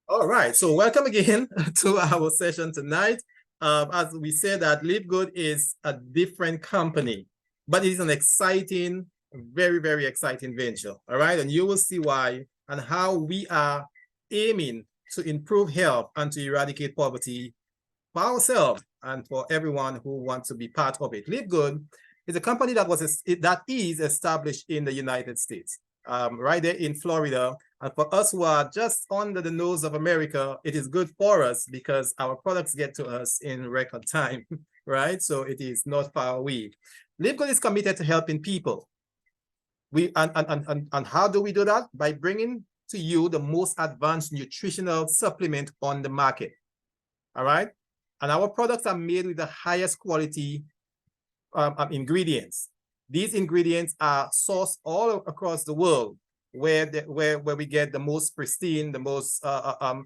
All right, so welcome again to our session tonight. As we said, that Live Good is a different company, but it is an exciting, very, very exciting venture. All right, and you will see why and how we are aiming to improve health and to eradicate poverty for ourselves and for everyone who wants to be part of it. Live Good is a company that is established in the United States, right there in Florida. And for us who are just under the nose of America, it is good for us because our products get to us in record time, right? So it is not far away. Live Good is committed to helping people. And how do we do that? By bringing to you the most advanced nutritional supplement on the market. All right. And our products are made with the highest quality ingredients. These ingredients are sourced all across the world, where we get the most pristine, the most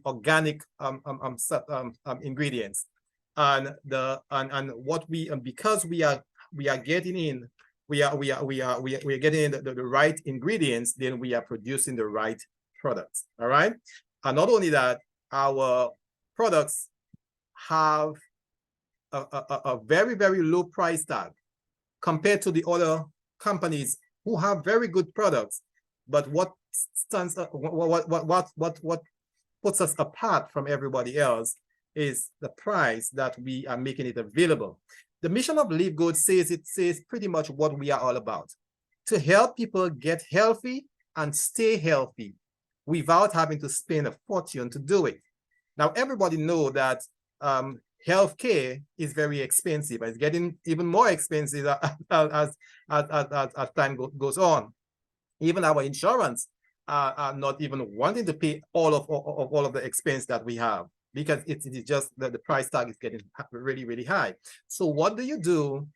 organic ingredients, and what because we are getting in the right ingredients, then we are producing the right products. All right, and not only that, our products have a very, very low price tag compared to the other companies who have very good products. But what puts us apart from everybody else is the price that we are making it available. The mission of Live Good says pretty much what we are all about: to help people get healthy and stay healthy without having to spend a fortune to do it. Now, everybody knows that healthcare is very expensive. It's getting even more expensive as time goes on. Even our insurance are not even wanting to pay all of the expense that we have, because it is just that the price tag is getting really, really high. So what do you do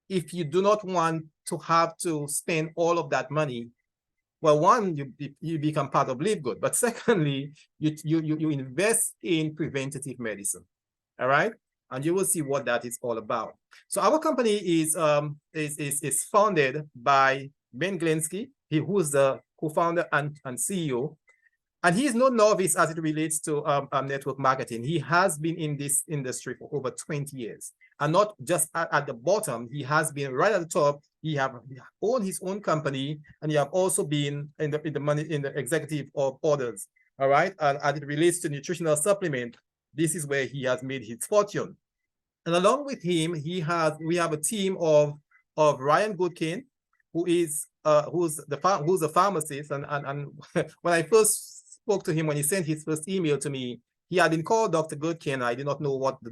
if you do not want to have to spend all of that money? Well, one, you become part of Live Good, but secondly, you invest in preventative medicine. All right, and you will see what that is all about. So our company is founded by Ben Glinsky, who is the co-founder and CEO, and he is no novice as it relates to network marketing. He has been in this industry for over 20 years, and not just at the bottom. He has been right at the top. He owned his own company, and he have also been in the executive of others. All right, and as it relates to nutritional supplement, this is where he has made his fortune. And along with him, we have a team of Ryan Goodkin, who's a pharmacist. And when I first spoke to him, when he sent his first email to me, he had been called Dr. Goodkin. I did not know what the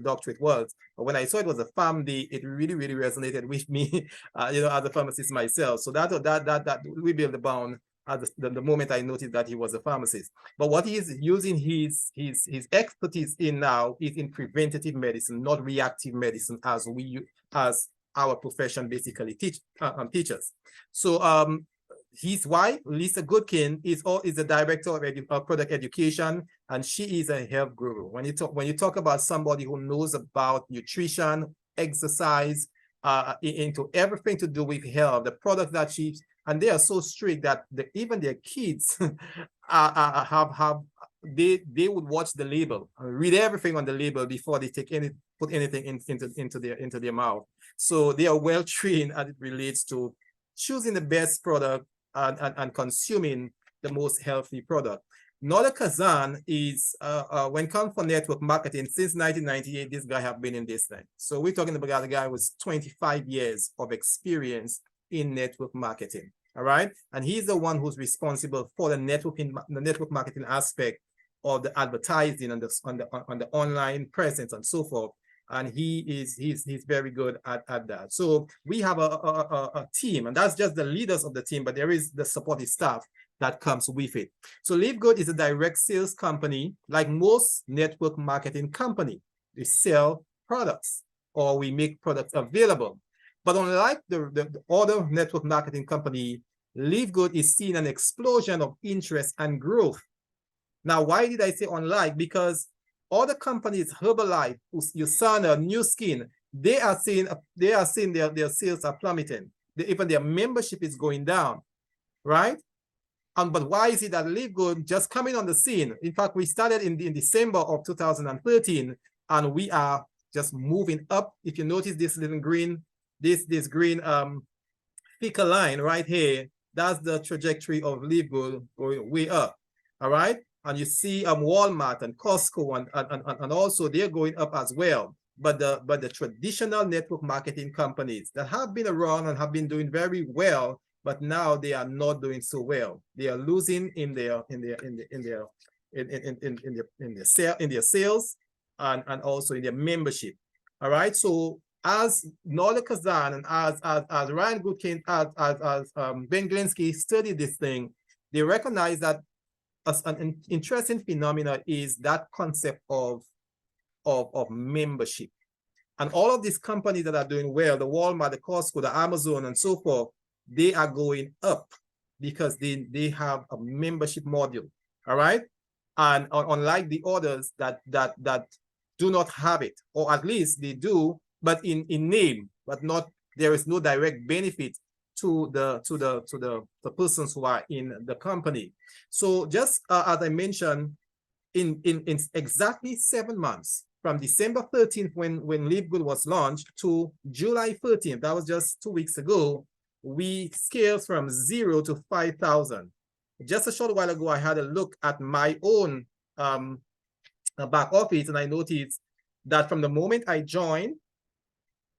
doctorate was, but when I saw it was a PharmD, it really, really resonated with me, as a pharmacist myself. So that we built the bond at the moment I noticed that he was a pharmacist. But what he is using his expertise in now is in preventative medicine, not reactive medicine, as our profession basically teaches. So his wife, Lisa Goodkin, is the director of product education, and she is a health guru. When you talk about somebody who knows about nutrition, exercise, into everything to do with health, the product that and they are so strict that even their kids they would watch the label, read everything on the label before they put anything into their mouth. So they are well trained as it relates to choosing the best product and consuming the most healthy product. Noda Kazan is when it comes for network marketing, since 1998, this guy have been in this thing. So we're talking about a guy with 25 years of experience in network marketing. All right, and he's the one who's responsible for the network marketing aspect of the advertising and on the online presence and so forth. And he's very good at that. So we have a team, and that's just the leaders of the team, but there is the supportive staff that comes with it. So Live Good is a direct sales company. Like most network marketing company, we sell products or we make products available. But unlike the other network marketing company, Live Good is seeing an explosion of interest and growth. Now, why did I say unlike? Because other companies, Herbalife, USANA, New Skin, they are seeing their sales are plummeting. Even their membership is going down, right? But why is it that Live Good just coming on the scene? In fact, we started in December of 2013, and we are just moving up. If you notice this little green, this green thicker line right here, that's the trajectory of Live Good going way up. All right. And you see Walmart and Costco and also they're going up as well. But the traditional network marketing companies that have been around and have been doing very well, but now they are not doing so well. They are losing in their sales and also in their membership. All right. So as Nordic Kazan and as Ryan Goodkin, as Ben Glinsky studied this thing, they recognize that an interesting phenomena is that concept of membership. And all of these companies that are doing well, the Walmart, the Costco, the Amazon, and so forth, they are going up because they have a membership module. All right. And unlike the others that do not have it, or at least they do, but in name, but not, there is no direct benefit to the persons who are in the company. So just as I mentioned, in exactly 7 months, from December 13th when Live Good was launched to July 13th, that was just 2 weeks ago, we scaled from 0 to 5,000. Just a short while ago, I had a look at my own back office, and I noticed that from the moment I joined,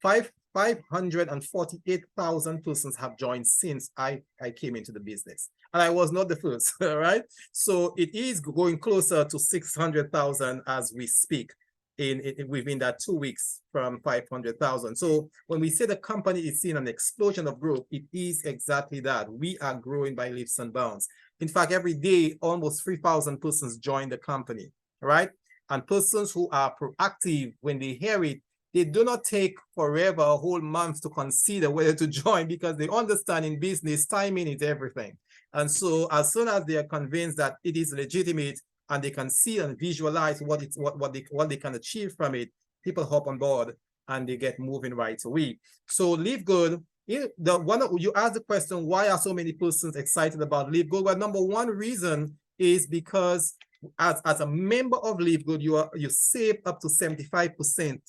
548,000 persons have joined since I came into the business. And I was not the first, all right? So it is going closer to 600,000 as we speak within that 2 weeks from 500,000. So when we say the company is seeing an explosion of growth, it is exactly that. We are growing by leaps and bounds. In fact, every day, almost 3,000 persons join the company, right? And persons who are proactive, when they hear it, they do not take forever, a whole month to consider whether to join, because they understand in business, timing is everything. And so as soon as they are convinced that it is legitimate and they can see and visualize what they can achieve from it, people hop on board and they get moving right away. So Live Good, you asked the question, why are so many persons excited about Live Good? Well, number one reason is because as a member of Live Good, you save up to 75%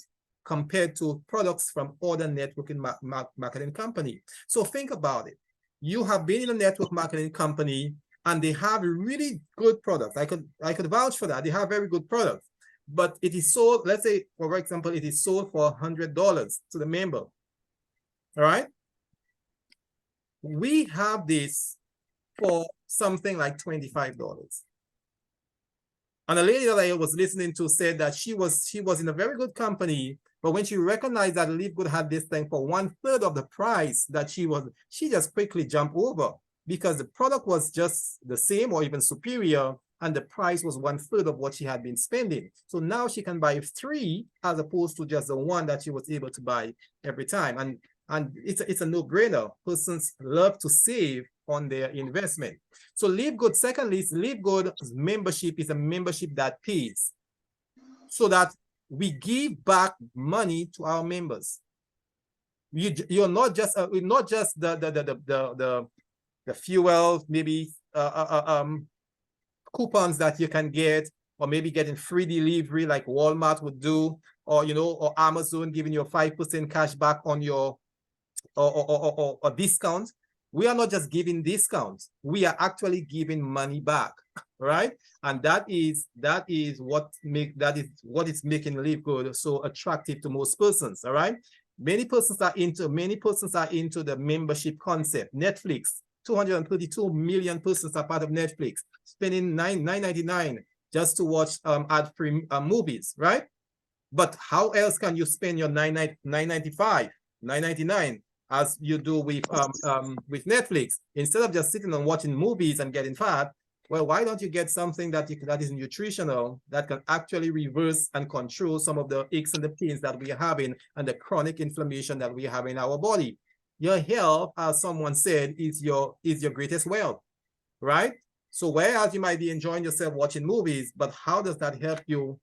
compared to products from other networking marketing company. So think about it. You have been in a network marketing company and they have really good products. I could vouch for that. They have very good products, but it is sold, let's say, for example, it is sold for $100 to the member. All right. We have this for something like $25. And a lady that I was listening to said that she was in a very good company, but when she recognized that Live Good had this thing for 1/3 of the price that she just quickly jumped over, because the product was just the same or even superior, and the price was 1/3 of what she had been spending. So now she can buy 3 as opposed to just the one that she was able to buy every time. And it's a no-brainer. Persons love to save on their investment. So Live Good, secondly, Live Good's membership is a membership that pays, so that we give back money to our members. You're not just the fuel, maybe coupons that you can get, or maybe getting free delivery like Walmart would do, or or Amazon giving you a 5% cash back on your or discount. We are not just giving discounts, we are actually giving money back, right? And that is what is making Live Good so attractive to most persons. All right, many persons are into the membership concept. Netflix, 232 million persons are part of Netflix, spending $9.99 just to watch ad-free movies, right? But how else can you spend your $9.99 as you do with Netflix? Instead of just sitting and watching movies and getting fat, well, why don't you get something that is nutritional, that can actually reverse and control some of the aches and the pains that we are having and the chronic inflammation that we have in our body? Your health, as someone said, is your greatest wealth, right? So whereas you might be enjoying yourself watching movies, but how does that help you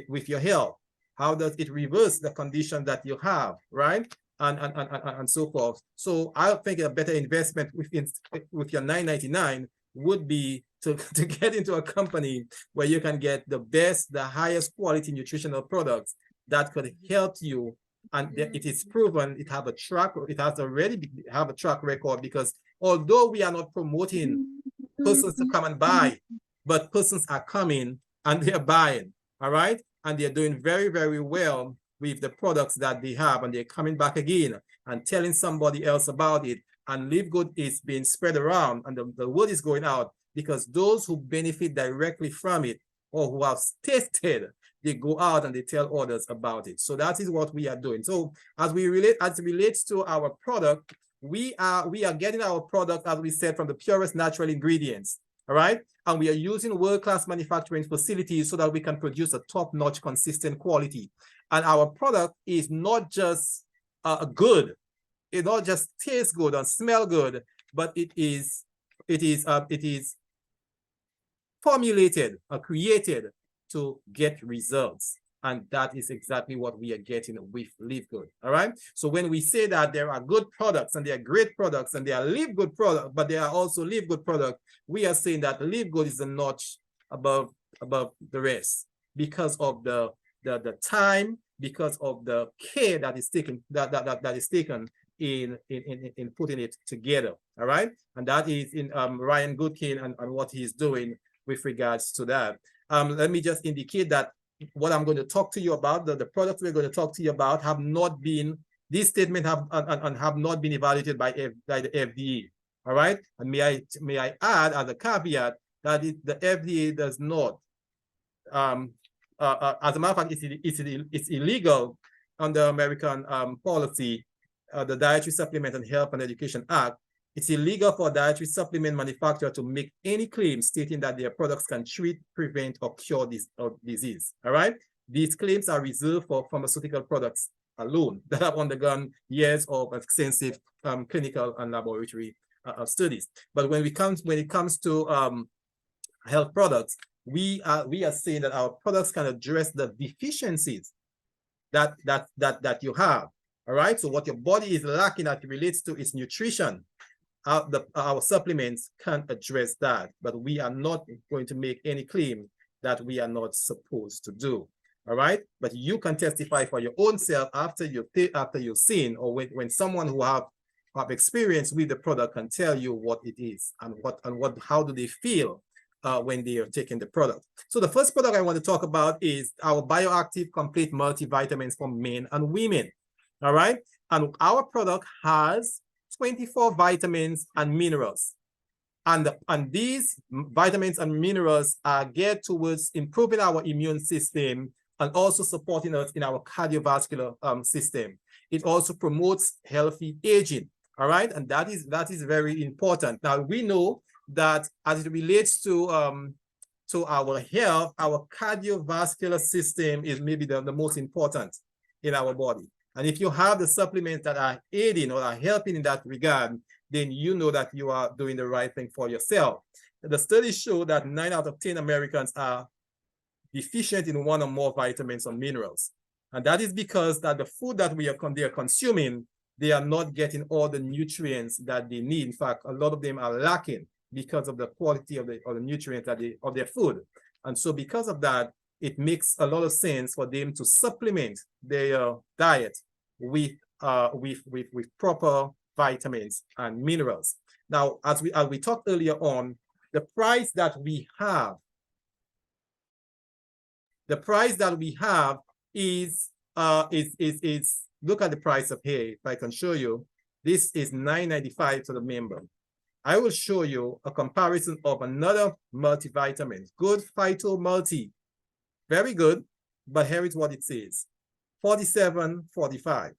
with your health? How does it reverse the condition that you have, right? And so forth. So I think a better investment with your $9.99 would be to get into a company where you can get the best, the highest quality nutritional products that could help you. And it is proven, it has already have a track record, because although we are not promoting persons to come and buy, but persons are coming and they're buying, all right? And they're doing very, very well with the products that they have, and they're coming back again and telling somebody else about it. And Live Good is being spread around, and the word is going out, because those who benefit directly from it or who have tasted, they go out and they tell others about it. So that is what we are doing. So as it relates to our product, we are getting our product, as we said, from the purest natural ingredients. All right. And we are using world-class manufacturing facilities so that we can produce a top-notch, consistent quality. And our product is not just good. It not just tastes good and smell good, but it is formulated or created to get results. And that is exactly what we are getting with Live Good. All right. So when we say that there are good products and they are great products and they are Live Good products, but they are also Live Good products, we are saying that Live Good is a notch above the rest, because of the time, because of the care that is taken in putting it together. All right. And that is in Ryan Goodkin and what he's doing with regards to that. Let me just indicate that what I'm going to talk to you about, the products we're going to talk to you about, have not been, these statements have not been evaluated by the FDA. All right. And may I add as a caveat that the FDA does not, as a matter of fact, it's illegal under American policy, the Dietary Supplement and Health and Education Act. It's illegal for a dietary supplement manufacturer to make any claims stating that their products can treat, prevent, or cure this disease. All right. These claims are reserved for pharmaceutical products alone that have undergone years of extensive clinical and laboratory studies. But when it comes to health products, we are saying that our products can address the deficiencies that you have. All right. So what your body is lacking as it relates to its nutrition, our supplements can address that, but we are not going to make any claim that we are not supposed to do. All right. But you can testify for your own self after you've seen, or when someone who have experience with the product can tell you what it is and how do they feel when they are taking the product. So the first product I want to talk about is our Bioactive Complete Multivitamins for men and women. All right. And our product has 24 vitamins and minerals. And these vitamins and minerals are geared towards improving our immune system and also supporting us in our cardiovascular system. It also promotes healthy aging. All right. And that is very important. Now, we know that as it relates to our health, our cardiovascular system is maybe the most important in our body. And if you have the supplements that are aiding or are helping in that regard, then you know that you are doing the right thing for yourself. The studies show that 9 out of 10 Americans are deficient in one or more vitamins or minerals. And that is because that the food that they are consuming, they are not getting all the nutrients that they need. In fact, a lot of them are lacking because of the quality of the nutrients of their food. And so because of that, it makes a lot of sense for them to supplement their diet with proper vitamins and minerals. Now, as we talked earlier on, the price that we have is look at the price of here. If I can show you, this is $9.95 to the member. I will show you a comparison of another multivitamin, Good Phyto Multi. Very good, but here is what it says, $47.45.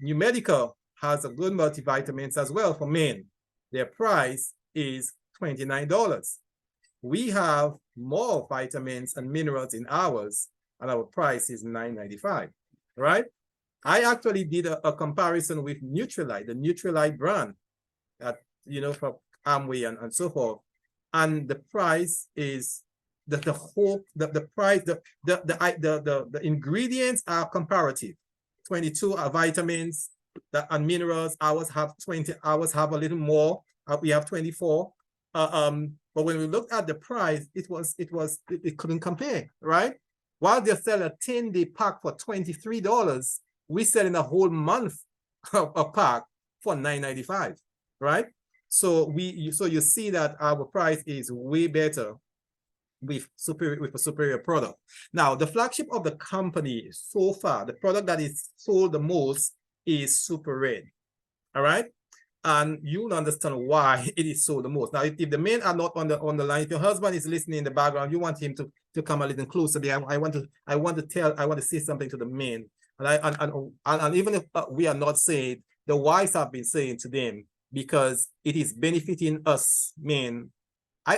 New Medical has a good multivitamins as well for men. Their price is $29. We have more vitamins and minerals in ours, and our price is $9.95. Right? I actually did a comparison with Nutrilite, the Nutrilite brand, that from Amway and so forth, and the price is the ingredients are comparative. 22 are vitamins and minerals. Ours have 20. Ours have a little more We have 24. But when we looked at the price, it couldn't compare, right? While they sell a 10-day pack for $23, we sell in a whole month a pack for $9.95, right? So you see that our price is way better with a superior product. Now, the flagship of the company so far, the product that is sold the most is Super Red. All right. And you'll understand why it is sold the most. Now, if the men are not on the line, if your husband is listening in the background, you want him to come a little closer. I want to say something to the men. And even if we are not saying, the wives have been saying to them, because it is benefiting us men,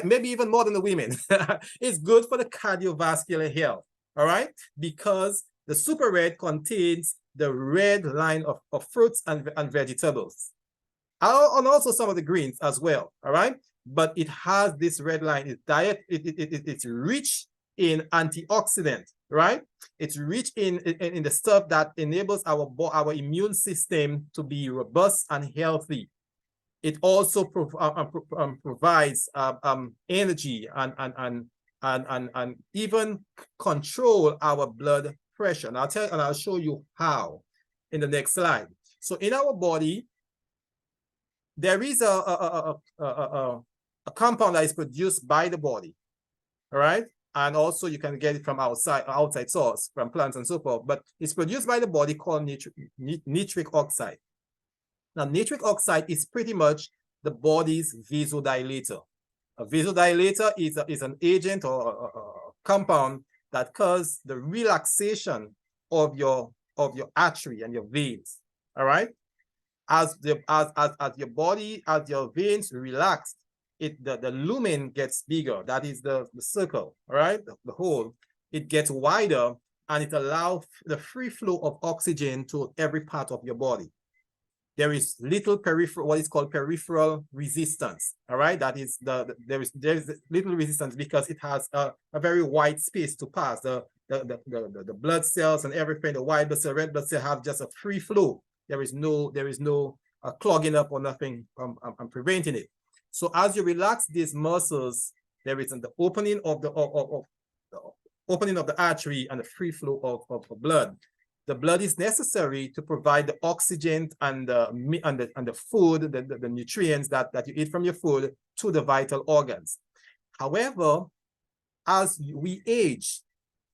maybe even more than the women. It's good for the cardiovascular health, all right? Because the Super Red contains the red line of fruits and vegetables, and also some of the greens as well, all right? But it has this red line. It's rich in antioxidant, right? It's rich in the stuff that enables our immune system to be robust and healthy. It also provides energy and even control our blood pressure. And I'll show you how in the next slide. So in our body, there is a compound that is produced by the body, all right? And also you can get it from outside source, from plants and so forth, but it's produced by the body called nitric oxide. Now, nitric oxide is pretty much the body's vasodilator. A vasodilator is an agent or a compound that causes the relaxation of your artery and your veins. All right. As your body, as your veins relax, the lumen gets bigger. That is the circle. All right, the hole. It gets wider, and it allows the free flow of oxygen to every part of your body. There is little peripheral, what is called peripheral resistance. All right, that is there is little resistance because it has a very wide space to pass. The blood cells and everything, the white blood cell, red blood cell have just a free flow. There is no clogging up or nothing preventing it. So as you relax these muscles, there is the opening of the opening of the artery and the free flow of blood. The blood is necessary to provide the oxygen and the food, the nutrients that you eat from your food to the vital organs. However, as we age,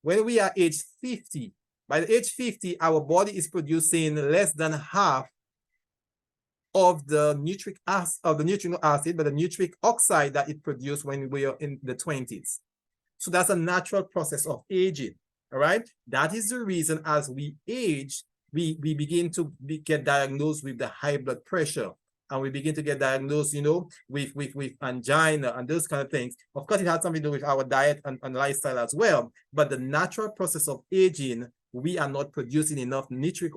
when we are age 50, by the age 50, our body is producing less than half of the nutric acid, but the nitric oxide that it produced when we are in the 20s. So that's a natural process of aging. All right. That is the reason as we age, we begin to get diagnosed with the high blood pressure, and we begin to get diagnosed, with angina and those kind of things. Of course, it has something to do with our diet and lifestyle as well. But the natural process of aging, we are not producing enough nitric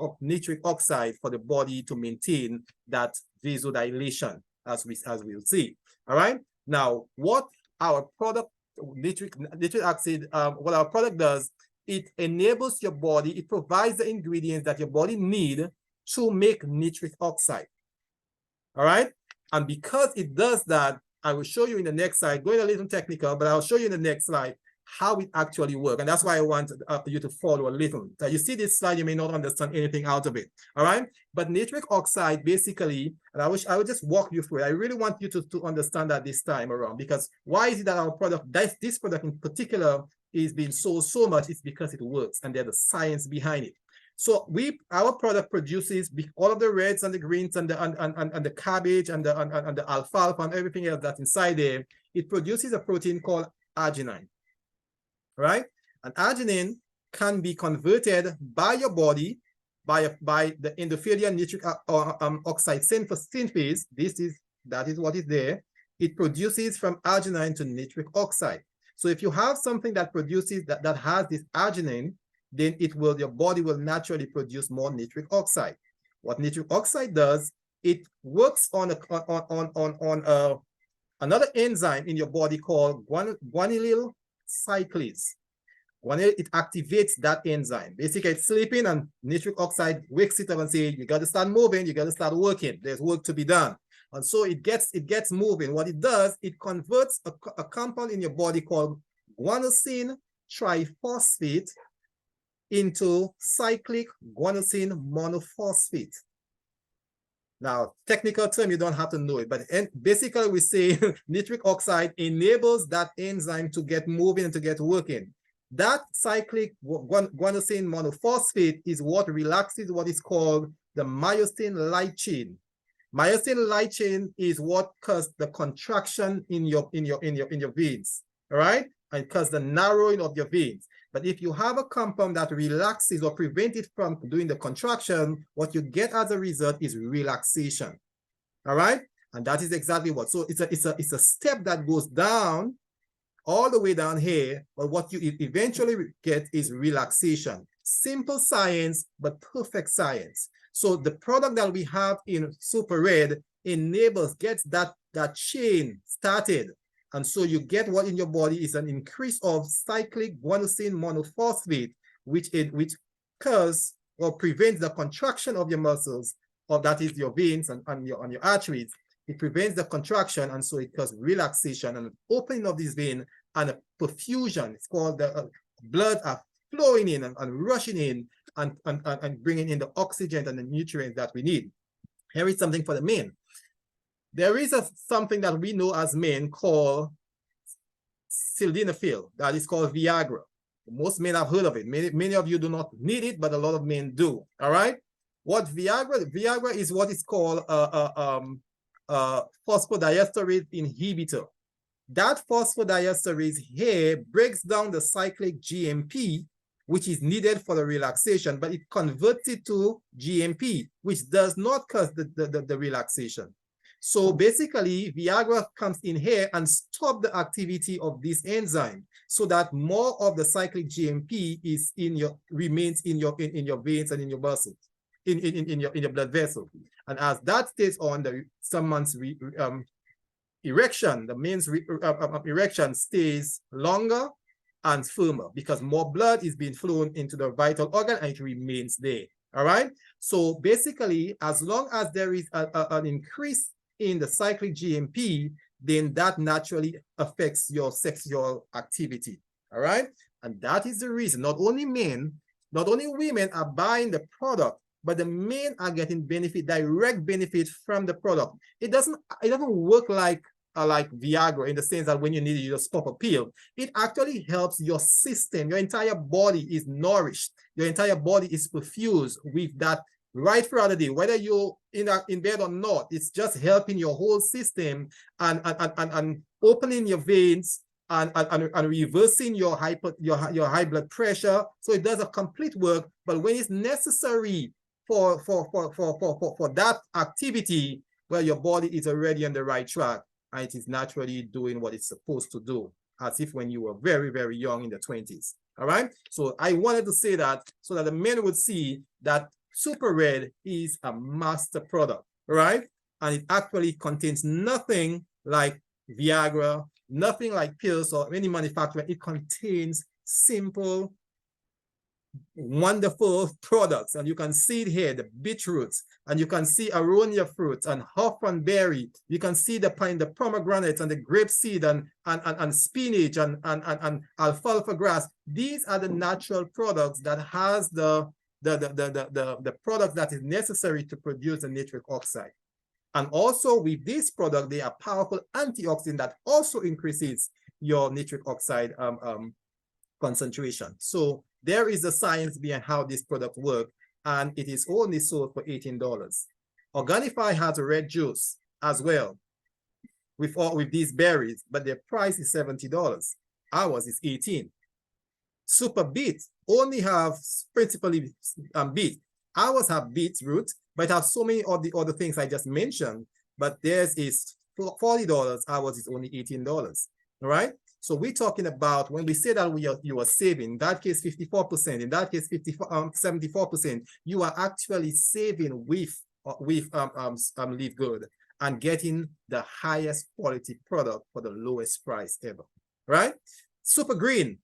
oxide for the body to maintain that vasodilation, as we'll see. All right. Now, what our product nitric acid, what our product does, it enables your body, it provides the ingredients that your body needs to make nitric oxide. All right. And because it does that, I will show you in the next slide, going a little technical, but I'll show you in the next slide how it actually works. And that's why I want you to follow a little. So you see this slide, you may not understand anything out of it. All right. But nitric oxide basically, and I would just walk you through it. I really want you to understand that this time around, because why is it that our product, this product in particular, is being sold so much? It's because it works, and there's the science behind it. So our product produces all of the reds and the greens and the cabbage and the alfalfa and everything else that's inside there. It produces a protein called arginine, right? And arginine can be converted by your body by the endothelial nitric oxide synthase. That is what is there. It produces from arginine to nitric oxide. So if you have something that produces that has this arginine, then your body will naturally produce more nitric oxide. What nitric oxide does, it works on another enzyme in your body called guanylyl cyclase. It activates that enzyme. Basically, it's sleeping and nitric oxide wakes it up and says, you got to start moving, you got to start working. There's work to be done. And so it gets moving. What it does, it converts a compound in your body called guanosine triphosphate into cyclic guanosine monophosphate. Now, technical term, you don't have to know it, but basically we say nitric oxide enables that enzyme to get moving and to get working. That cyclic guanosine monophosphate is what relaxes what is called the myosin light chain. Myosin light chain is what causes the contraction in your veins, all right? And causes the narrowing of your veins. But if you have a compound that relaxes or prevents it from doing the contraction, what you get as a result is relaxation, all right? And that is exactly what. So it's a step that goes down, all the way down here, but what you eventually get is relaxation. Simple science, but perfect science. So the product that we have in Super Red gets that chain started. And so you get what in your body is an increase of cyclic guanosine monophosphate, which causes or prevents the contraction of your muscles, or that is your veins and your arteries. It prevents the contraction, and so it causes relaxation and opening of this vein and a perfusion. It's called the blood are flowing in and rushing in and bringing in the oxygen and the nutrients that we need. Here is something for the men. There is something that we know as men called sildenafil, that is called Viagra. Most men have heard of it. Many of you do not need it, but a lot of men do. All right. What Viagra is what is called phosphodiesterase inhibitor. That phosphodiesterase here breaks down the cyclic GMP, which is needed for the relaxation, but it converts it to GMP, which does not cause the relaxation. So basically, Viagra comes in here and stop the activity of this enzyme, so that more of the cyclic GMP remains in your veins and in your muscles, in your blood vessel. And as that stays on, someone's erection, the men's erection stays longer and firmer because more blood is being flown into the vital organ and it remains there. All right. So basically, as long as there is an increase in the cyclic GMP, then that naturally affects your sexual activity. All right. And that is the reason not only men, not only women are buying the product, but the men are getting direct benefit from the product. It doesn't work like Viagra in the sense that when you need it, you just pop a pill. It actually helps your system. Your entire body is nourished. Your entire body is perfused with that right throughout the day, whether you're in bed or not. It's just helping your whole system and opening your veins and reversing your high blood pressure. So it does a complete work. But when it's necessary for that activity, well, your body is already on the right track and it is naturally doing what it's supposed to do, as if when you were very, very young in the 20s. All right. So I wanted to say that so that the men would see that Super Red is a master product, right? And it actually contains nothing like Viagra, nothing like pills or any manufacturer. It contains simple, wonderful products. And you can see it here, the beetroots, and you can see aronia fruits and hawthorn berry. You can see the pomegranates and the grape seed and spinach and alfalfa grass. These are the natural products that has the product that is necessary to produce the nitric oxide. And also with this product, they are powerful antioxidant that also increases your nitric oxide concentration. So there is the science behind how this product works, and it is only sold for $18. Organifi has a red juice as well with these berries, but their price is $70. Ours is $18. Super beet only have principally beet. Ours have beetroot, but have so many of the other things I just mentioned. But theirs is $40. Ours is only $18. All right. So we're talking about when we say that you are saving, in that case 54%, in that case 74%, you are actually saving with Live Good and getting the highest quality product for the lowest price ever. Right. Super Green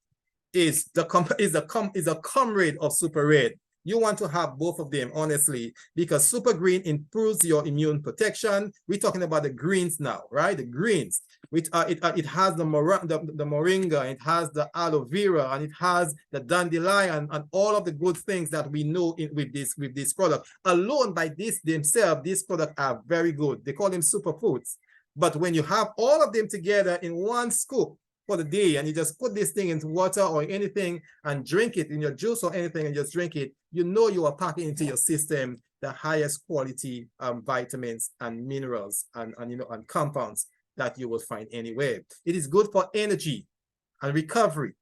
is a comrade of Super Red. You want to have both of them, honestly, because super green improves your immune protection. We're talking about the greens now, right? The greens. It has the moringa, it has the aloe vera, and it has the dandelion, and all of the good things that we know with this product. Alone by this themselves, these products are very good. They call them superfoods. But when you have all of them together in one scoop for the day, and you just put this thing into water or anything and drink it in your juice or anything and just drink it, you know you are packing into your system the highest quality vitamins and minerals and compounds that you will find anywhere. It is good for energy and recovery,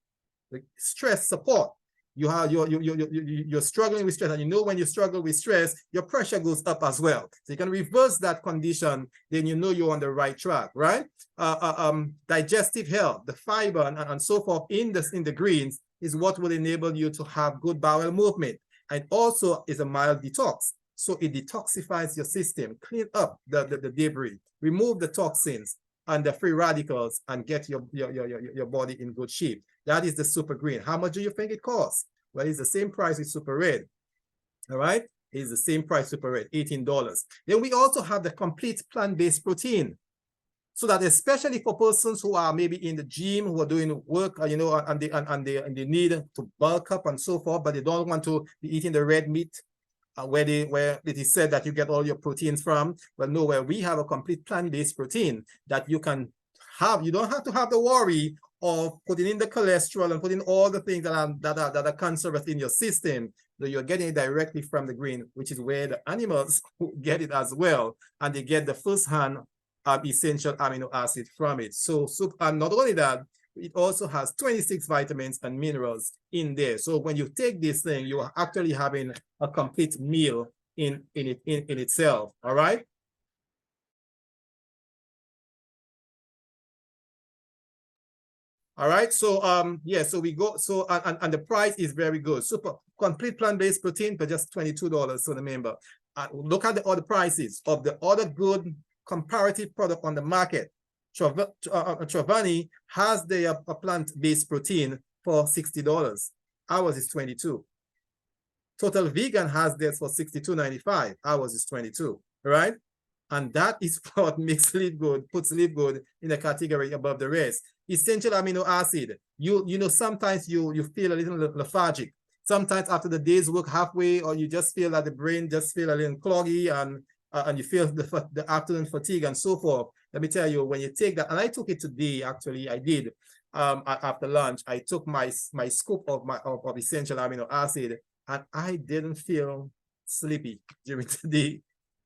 stress support. You're struggling with stress, and you know when you struggle with stress, your pressure goes up as well. So you can reverse that condition, then you know you're on the right track, right? Digestive health, the fiber and so forth in the greens is what will enable you to have good bowel movement, and also is a mild detox. So it detoxifies your system, clean up the debris, remove the toxins and the free radicals, and get your body in good shape. That is the super green. How much do you think it costs? Well, it's the same price as super red. All right, it's the same price super red, $18. Then we also have the complete plant-based protein. So that especially for persons who are maybe in the gym, who are doing work, and they need to bulk up and so forth, but they don't want to be eating the red meat, where it is said that you get all your proteins from. Well, no, where we have a complete plant-based protein that you can have. You don't have to have the worry of putting in the cholesterol and putting all the things that are cancerous in your system. So you're getting it directly from the green, which is where the animals get it as well, and they get the first-hand essential amino acid from it. So not only that, it also has 26 vitamins and minerals in there. So when you take this thing, you are actually having a complete meal in itself. All right. All right. So yeah, so we go, so and the price is very good. Super complete plant-based protein for just $22. So remember, look at the other prices of the other good comparative product on the market. Travani has their plant-based protein for $60. Ours is $22. Total Vegan has theirs for $62.95. Ours is $22. Right? And that is what makes Live Good, puts Live Good in a category above the rest. Essential amino acid. You know, sometimes you feel a little lethargic. Sometimes after the day's work halfway, or you just feel that the brain just feel a little cloggy, and you feel the afternoon fatigue and so forth. Let me tell you, when you take that, and I took it today, actually, I did. After lunch, I took my scoop of essential amino acid, and I didn't feel sleepy during the day.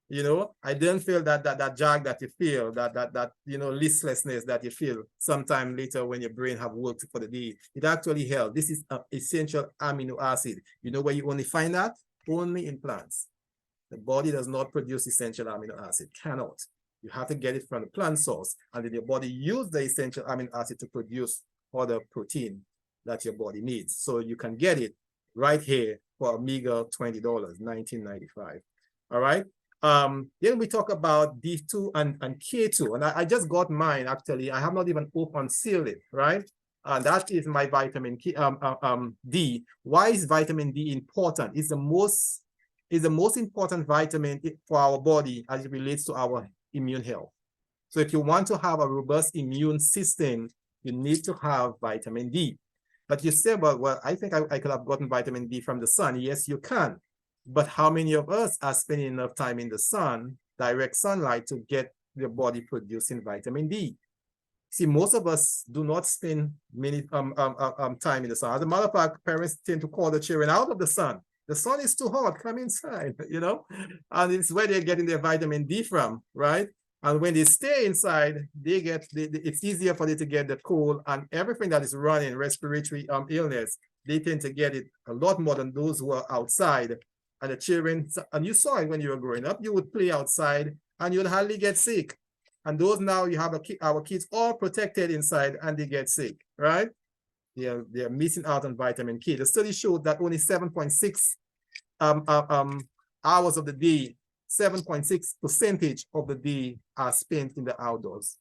You know, I didn't feel that jag that you feel, that listlessness that you feel sometime later when your brain have worked for the day. It actually helped. This is essential amino acid. You know where you only find that? Only in plants. The body does not produce essential amino acid, cannot. You have to get it from the plant source, and then your body use the essential amino acid to produce other protein that your body needs. So you can get it right here for a meager $20, $19.95. All right. Then we talk about D2 and K2, and I just got mine actually. I have not even sealed it, right? And that is my vitamin D. Why is vitamin D important? It's the most important vitamin for our body as it relates to our immune health. So if you want to have a robust immune system, you need to have vitamin D. But you say, well, I think I could have gotten vitamin D from the sun. Yes, you can. But how many of us are spending enough time in the sun, direct sunlight, to get your body producing vitamin D? See, most of us do not spend many time in the sun. As a matter of fact, parents tend to call the children out of the sun. The sun is too hot, come inside, and it's where they're getting their vitamin D from, right? And when they stay inside, it's easier for them to get the cold and everything that is running, respiratory illness. They tend to get it a lot more than those who are outside. And the children, and you saw it when you were growing up, you would play outside and you'd hardly get sick. And those now you have our kids all protected inside and they get sick, right? They're missing out on vitamin K. The study showed that only 7.6 hours of the day, 7.6% of the day are spent in the outdoors.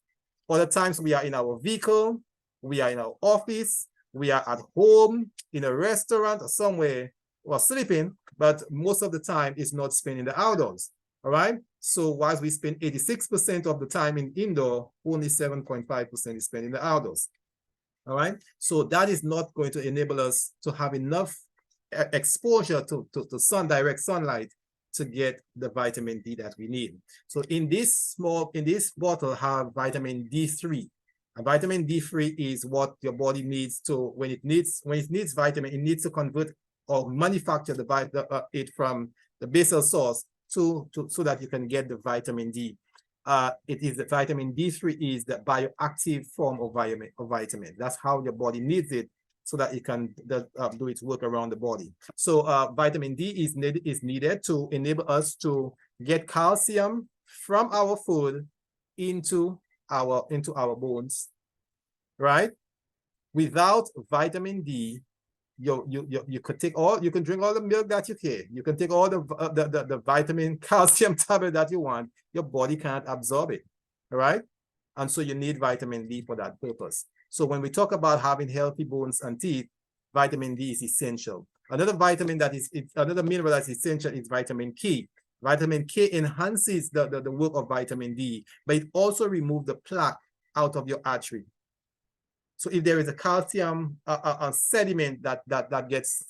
Other times we are in our vehicle, we are in our office, we are at home, in a restaurant or somewhere, or sleeping, but most of the time it's not spent in the outdoors. All right. So whilst we spend 86% of the time in indoor, only 7.5% is spent in the outdoors. All right. So that is not going to enable us to have enough exposure to direct sunlight to get the vitamin D that we need. So in this bottle have vitamin D3. And vitamin D3 is what your body needs to, when it needs vitamin, it needs to convert or manufacture it from the basal source so that you can get the vitamin D. It is the vitamin D3 is the bioactive form of vitamin. That's how your body needs it so that it can do its work around the body. So vitamin D is needed to enable us to get calcium from our food into our bones, right? Without vitamin D, you could drink all the milk that you can. You can take all the vitamin calcium tablet that you want. Your body can't absorb it, all right? And so you need vitamin D for that purpose. So when we talk about having healthy bones and teeth, vitamin D is essential. Another mineral that is essential is vitamin K. Vitamin K enhances the work of vitamin D, but it also removes the plaque out of your artery. So if there is a calcium sediment that gets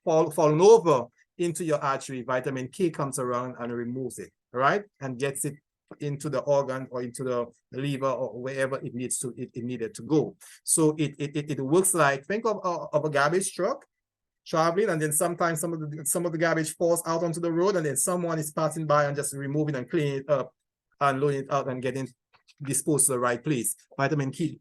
fallen over into your artery, vitamin K comes around and removes it, right? And gets it into the organ or into the liver or wherever it needed to go. So it works like, think of a garbage truck traveling, and then sometimes some of the garbage falls out onto the road, and then someone is passing by and just removing and cleaning it up and loading it out and getting disposed to the right place. Vitamin K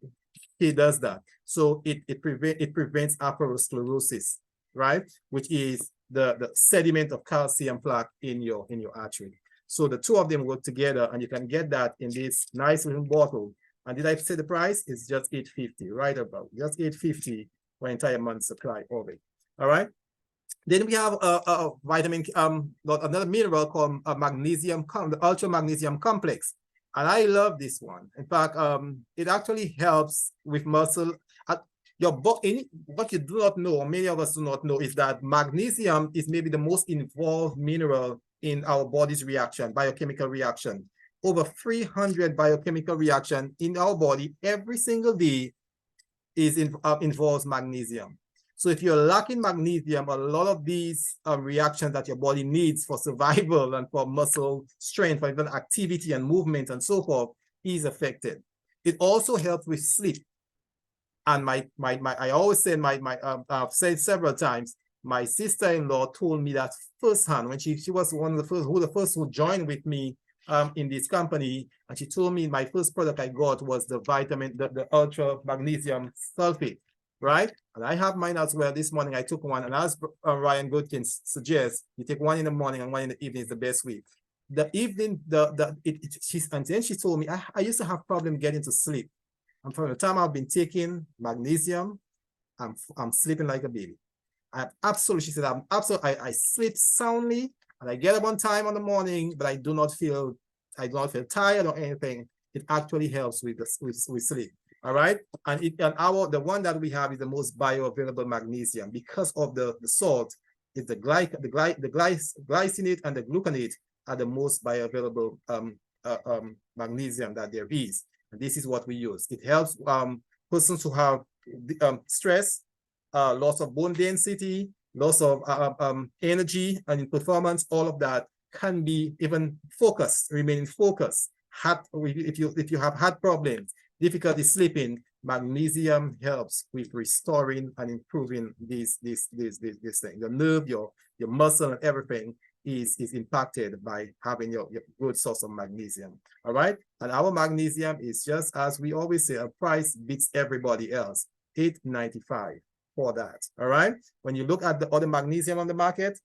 does that. So it prevents atherosclerosis, right? Which is the sediment of calcium plaque in your artery. So the two of them work together, and you can get that in this nice little bottle. And did I say the price? It's just $8.50, right about just $8.50 for an entire month's supply of it. All right. Then we have a vitamin, another mineral called magnesium, the ultra magnesium complex. And I love this one. In fact, it actually helps with muscle. What you do not know, or many of us do not know, is that magnesium is maybe the most involved mineral in our body's biochemical reaction. Over 300 biochemical reactions in our body every single day involves magnesium. So if you're lacking magnesium, a lot of these reactions that your body needs for survival and for muscle strength, for even activity and movement and so forth, is affected. It also helps with sleep. And I always say, I've said several times, my sister-in-law told me that firsthand when she was one of the first who joined with me in this company, and she told me my first product I got was the ultra magnesium sulfate, right? And I have mine as well. This morning I took one, and as Ryan Goodkins suggests, you take one in the morning and one in the evening is the best way. The evening, and then she told me I used to have problem getting to sleep. And from the time I've been taking magnesium, I'm sleeping like a baby. She said, I sleep soundly, and I get up on time in the morning, but I do not feel tired or anything. It actually helps with sleep. All right. And the one that we have is the most bioavailable magnesium because of the salt. Is the glycinate and the gluconate are the most bioavailable magnesium that there is. And this is what we use. It helps persons who have stress, loss of bone density, loss of energy and performance. All of that can be even remaining focused. If you have heart problems, difficulty sleeping, magnesium helps with restoring and improving this thing. Your nerve, your muscle, and everything is impacted by having your good source of magnesium. All right. And our magnesium is, just as we always say, a price beats everybody else. $8.95 for that. All right. When you look at the other magnesium on the market,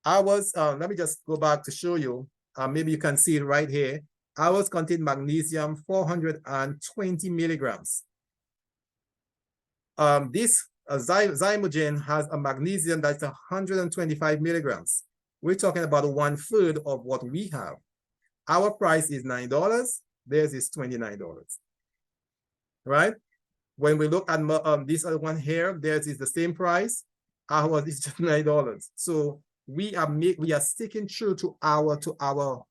ours, let me just go back to show you. Maybe you can see it right here. Ours contain magnesium 420 milligrams. This Zymogen has a magnesium that's 125 milligrams. We're talking about 1/3 of what we have. Our price is $9. Theirs is $29. Right? When we look at this other one here, theirs is the same price. Ours is just $9. So we are sticking true to our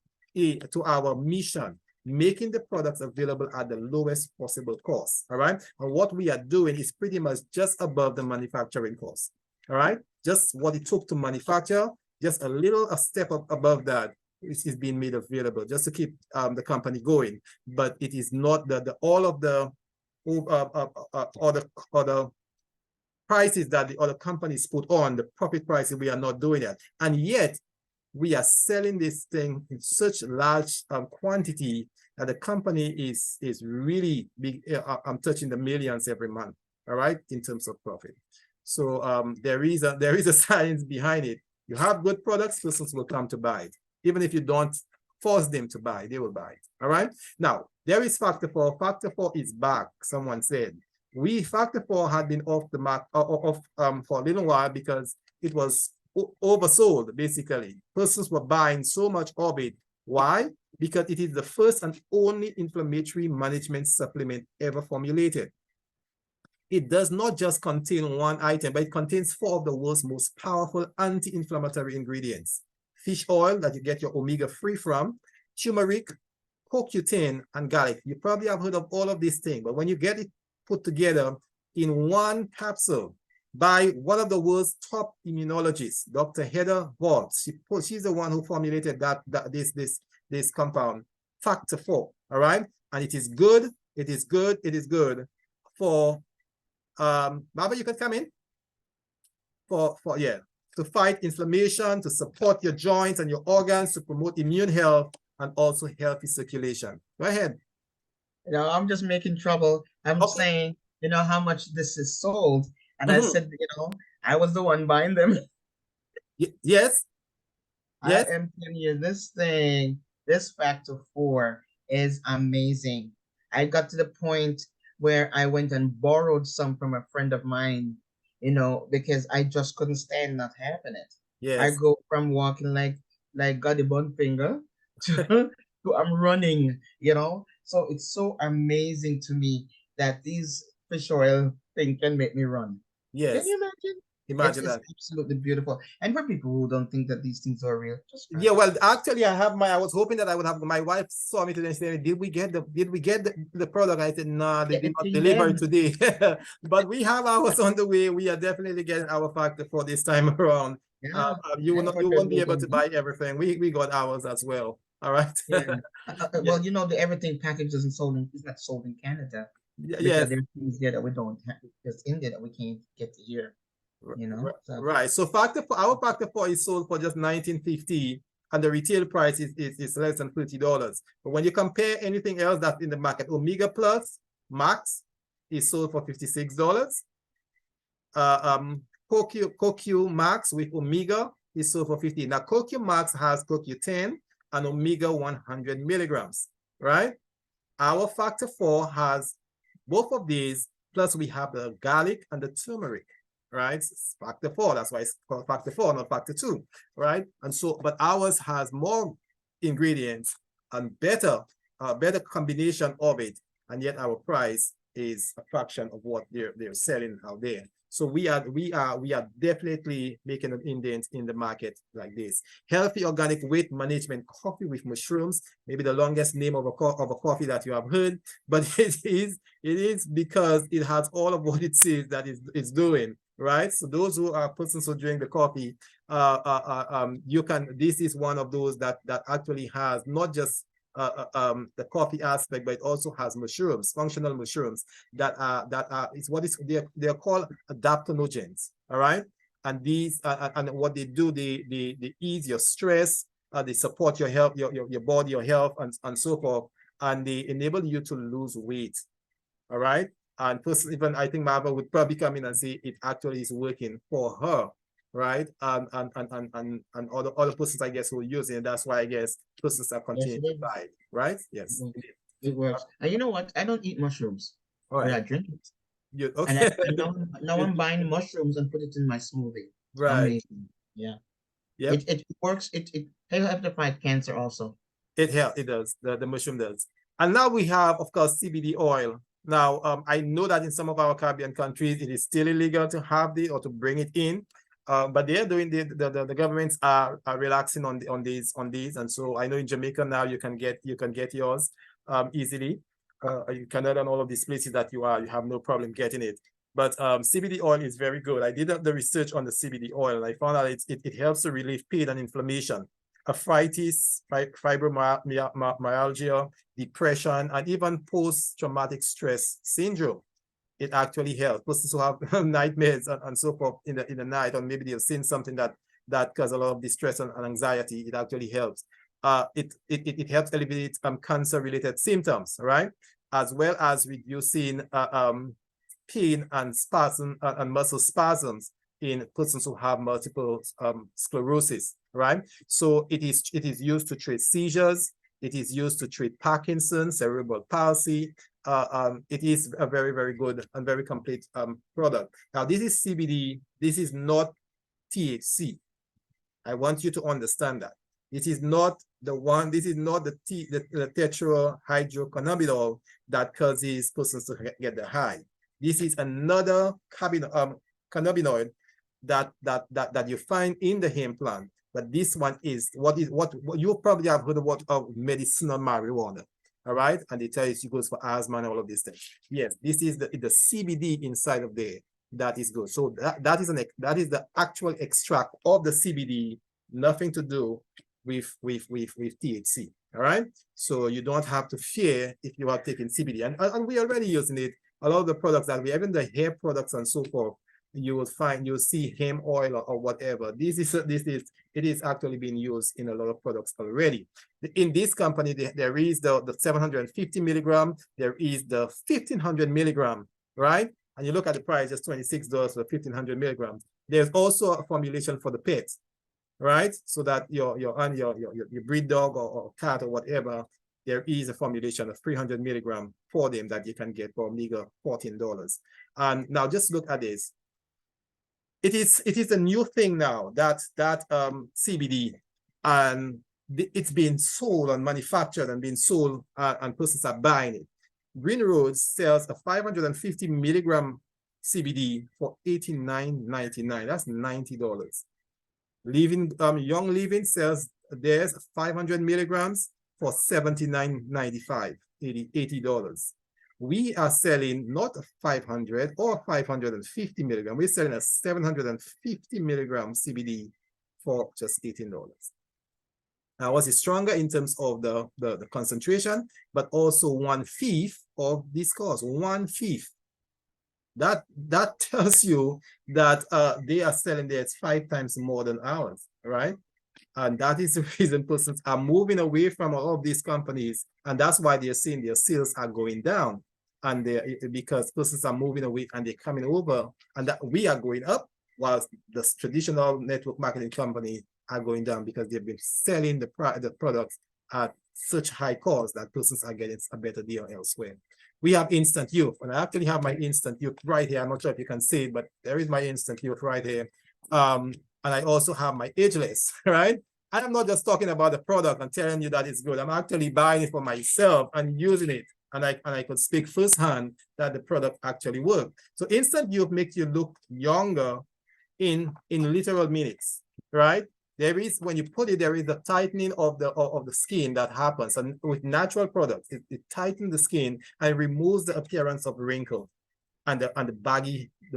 mission, making the products available at the lowest possible cost. All right. And what we are doing is pretty much just above the manufacturing cost. All right. Just what it took to manufacture, just a step up above that is being made available just to keep the company going. But it is not all of the other prices that the other companies put on, the profit prices, we are not doing it. And yet we are selling this thing in such large quantity that the company is really big. I'm touching the millions every month, all right, in terms of profit. So there is a science behind it. You have good products, persons will come to buy it. Even if you don't force them to buy, they will buy it. All right. Now, there is Factor 4. Factor 4 is back, someone said. Factor 4 had been off the market for a little while because it was oversold, basically. Persons were buying so much of it. Why? Because it is the first and only inflammatory management supplement ever formulated. It does not just contain one item, but it contains 4 of the world's most powerful anti-inflammatory ingredients. Fish oil that you get your omega-3 from, turmeric, CoQ10, and garlic. You probably have heard of all of these things, but when you get it put together in one capsule by one of the world's top immunologists, Dr. Heather Watts, she's the one who formulated this compound, Factor 4, all right? And it is good, it is good for, Baba, you can come in? To fight inflammation, to support your joints and your organs, to promote immune health, and also healthy circulation. Go ahead. I'm just making trouble. I'm saying, how much this is sold. And I said, I was the one buying them. Yes. I am telling you, this Factor 4 is amazing. I got to the point where I went and borrowed some from a friend of mine, because I just couldn't stand not having it. Yes. I go from walking like Goddy Bun Finger to I'm running, So it's so amazing to me that these fish oil thing can make me run. Yes. Can you imagine? Imagine that. It's absolutely beautiful. And for people who don't think that these things are real, just try. Yeah, well, actually, I was hoping that I would have, my wife saw me today and said, did we get the product? I said, no, they did not deliver it today. But we have ours on the way. We are definitely getting our Factor 4 this time around. Yeah, you won't be able to buy everything. We got ours as well. All right. Yeah. Well, the everything package is not sold in Canada. Yes. There's things here that we don't have. There's India that we can't get to here. Right. So our Factor 4 is sold for just $19.50, and the retail price is less than $30. But when you compare anything else that's in the market, Omega Plus Max is sold for $56. CoQ Max with Omega is sold for $50. Now CoQ Max has CoQ10 and Omega 100 milligrams, right? Our Factor 4 has both of these, plus we have the garlic and the turmeric, right? It's Factor 4, that's why it's called Factor 4, not Factor 2, right? And so, but ours has more ingredients and better combination of it, and yet our price is a fraction of what they're selling out there. So we are definitely making an indent in the market like this. Healthy organic weight management coffee with mushrooms, maybe the longest name of a coffee that you have heard, but it is because it has all of what it says that it's doing, right? So those who are persons who drink the coffee, this is one of those that actually has not just the coffee aspect, but it also has mushrooms, functional mushrooms that are they're called adaptogens. All right, and these and what they do, they ease your stress, they support your health, your body, your health, and so forth, and they enable you to lose weight. All right, and even I think Marva would probably come in and say it actually is working for her. Right, and other persons, I guess, who use it, and that's why I guess persons are continuing to buy it, right? Yes, it works. And you know what? I don't eat mushrooms, but I drink it. Okay. And now I'm buying mushrooms and put it in my smoothie. Right. Amazing. Yeah. Yep. It works. It helps to fight cancer also. It helps. It does. The mushroom does. And now we have, of course, CBD oil. Now, I know that in some of our Caribbean countries, it is still illegal to have it or to bring it in. But they are doing the governments are relaxing on these, and so I know in Jamaica now you can get yours easily. In Canada and all of these places that you have no problem getting it. But CBD oil is very good. I did the research on the CBD oil, and I found out it helps to relieve pain and inflammation, arthritis, fibromyalgia, depression, and even post-traumatic stress syndrome. It actually helps persons who have nightmares and so forth in the night, or maybe they've seen something that causes a lot of distress and anxiety. It actually helps. It helps alleviate cancer-related symptoms, right? As well as reducing pain and spasm and muscle spasms in persons who have multiple sclerosis, right? So it is used to treat seizures. It is used to treat Parkinson's, cerebral palsy. It is a very, very good and very complete product. Now, this is CBD. This is not THC. I want you to understand that. This is not the one, this is not the tetrahydrocannabinol that causes persons to get the high. This is another cannabinoid that you find in the hemp plant. But this one is what you probably have heard of medicinal marijuana. All right, and they tell you it goes for asthma and all of these things. Yes, this is the CBD inside of there that is good. So that is the actual extract of the CBD, nothing to do with THC. All right, so you don't have to fear if you are taking CBD, and we're already using it. A lot of the products that we have, even the hair products and so forth, you'll see hemp oil or whatever. It is actually being used in a lot of products already. In this company, there is the 750 milligram, there is the 1500 milligram, right? And you look at the price, just $26 for 1500 milligrams. There's also a formulation for the pets, right? So that your breed dog or cat or whatever, there is a formulation of 300 milligram for them that you can get for a meager $14. And now just look at this. It is a new thing now that CBD, and it's being sold and manufactured and being sold, and persons are buying it. Green Roads sells a 550 milligram CBD for $89.99. That's $90. Young Living sells theirs 500 milligrams for $79.95, $80. We are selling not 500 or 550 milligram. We're selling a 750 milligram CBD for just $18. Now, was it stronger in terms of the concentration, but also 1/5 of this cost, 1/5. That tells you that they are selling theirs 5 times more than ours, right? And that is the reason persons are moving away from all of these companies, and that's why they're seeing their sales are going down. And because persons are moving away and they're coming over, and that we are going up, whilst the traditional network marketing company are going down because they've been selling the products at such high cost that persons are getting a better deal elsewhere. We have Instant Youth, and I actually have my Instant Youth right here. I'm not sure if you can see it, but there is my Instant Youth right here. And I also have my Ageless, right? And I'm not just talking about the product and telling you that it's good. I'm actually buying it for myself and using it. And I could speak firsthand that the product actually works. So Instant Youth makes you look younger in literal minutes, right? There is, when you put it, there is a tightening of the skin that happens. And with natural products, it tightens the skin and removes the appearance of wrinkle and the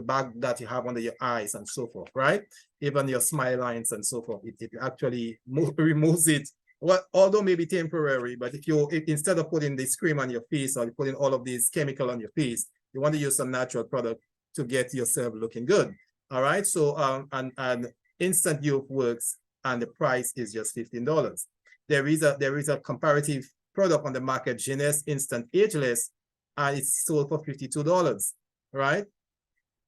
bag that you have under your eyes and so forth, right? Even your smile lines and so forth. It actually removes it. Well, although maybe temporary, but if instead of putting this cream on your face or putting all of these chemical on your face, you want to use some natural product to get yourself looking good. All right. So and Instant Youth works, and the price is just $15. There is a comparative product on the market, Genes Instant Ageless, and it's sold for $52, right?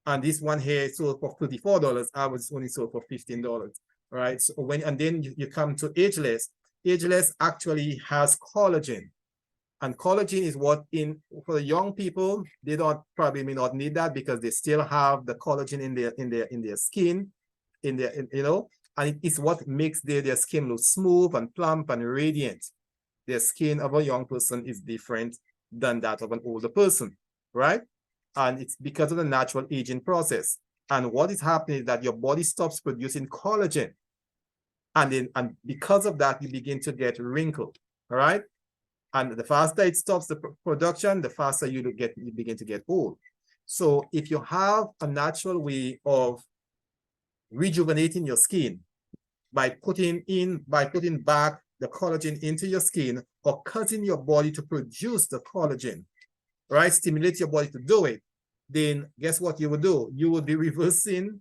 And this one here is sold for $34. I was only sold for $15, right? So and then you come to Ageless. Ageless actually has collagen, and collagen is what for the young people, they may not need that because they still have the collagen in their skin, and it's what makes their skin look smooth and plump and radiant. The skin of a young person is different than that of an older person, right? And it's because of the natural aging process. And what is happening is that your body stops producing collagen. And because of that, you begin to get wrinkled. All right. And the faster it stops the production, the faster you begin to get old. So if you have a natural way of rejuvenating your skin by putting back the collagen into your skin, or causing your body to produce the collagen, right? Stimulate your body to do it, then guess what you will do? You will be reversing,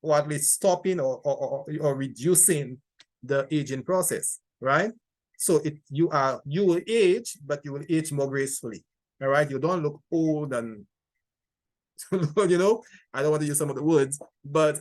or at least stopping or reducing the aging process, right? So you will age, but you will age more gracefully. All right. You don't look old and you know, I don't want to use some of the words, but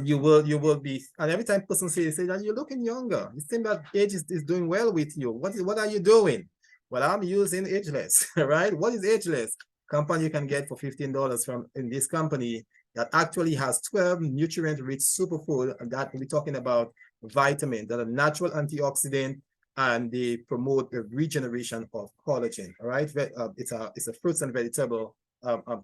you will be, and every time person say that you're looking younger, it seems that age is doing well with you. What are you doing? Well, I'm using ageless, right? What is ageless? Company you can get for $15 from in this company that actually has 12 nutrient-rich superfood, and that we're talking about vitamins that are natural antioxidant, and they promote the regeneration of collagen. All right, it's a fruits and vegetable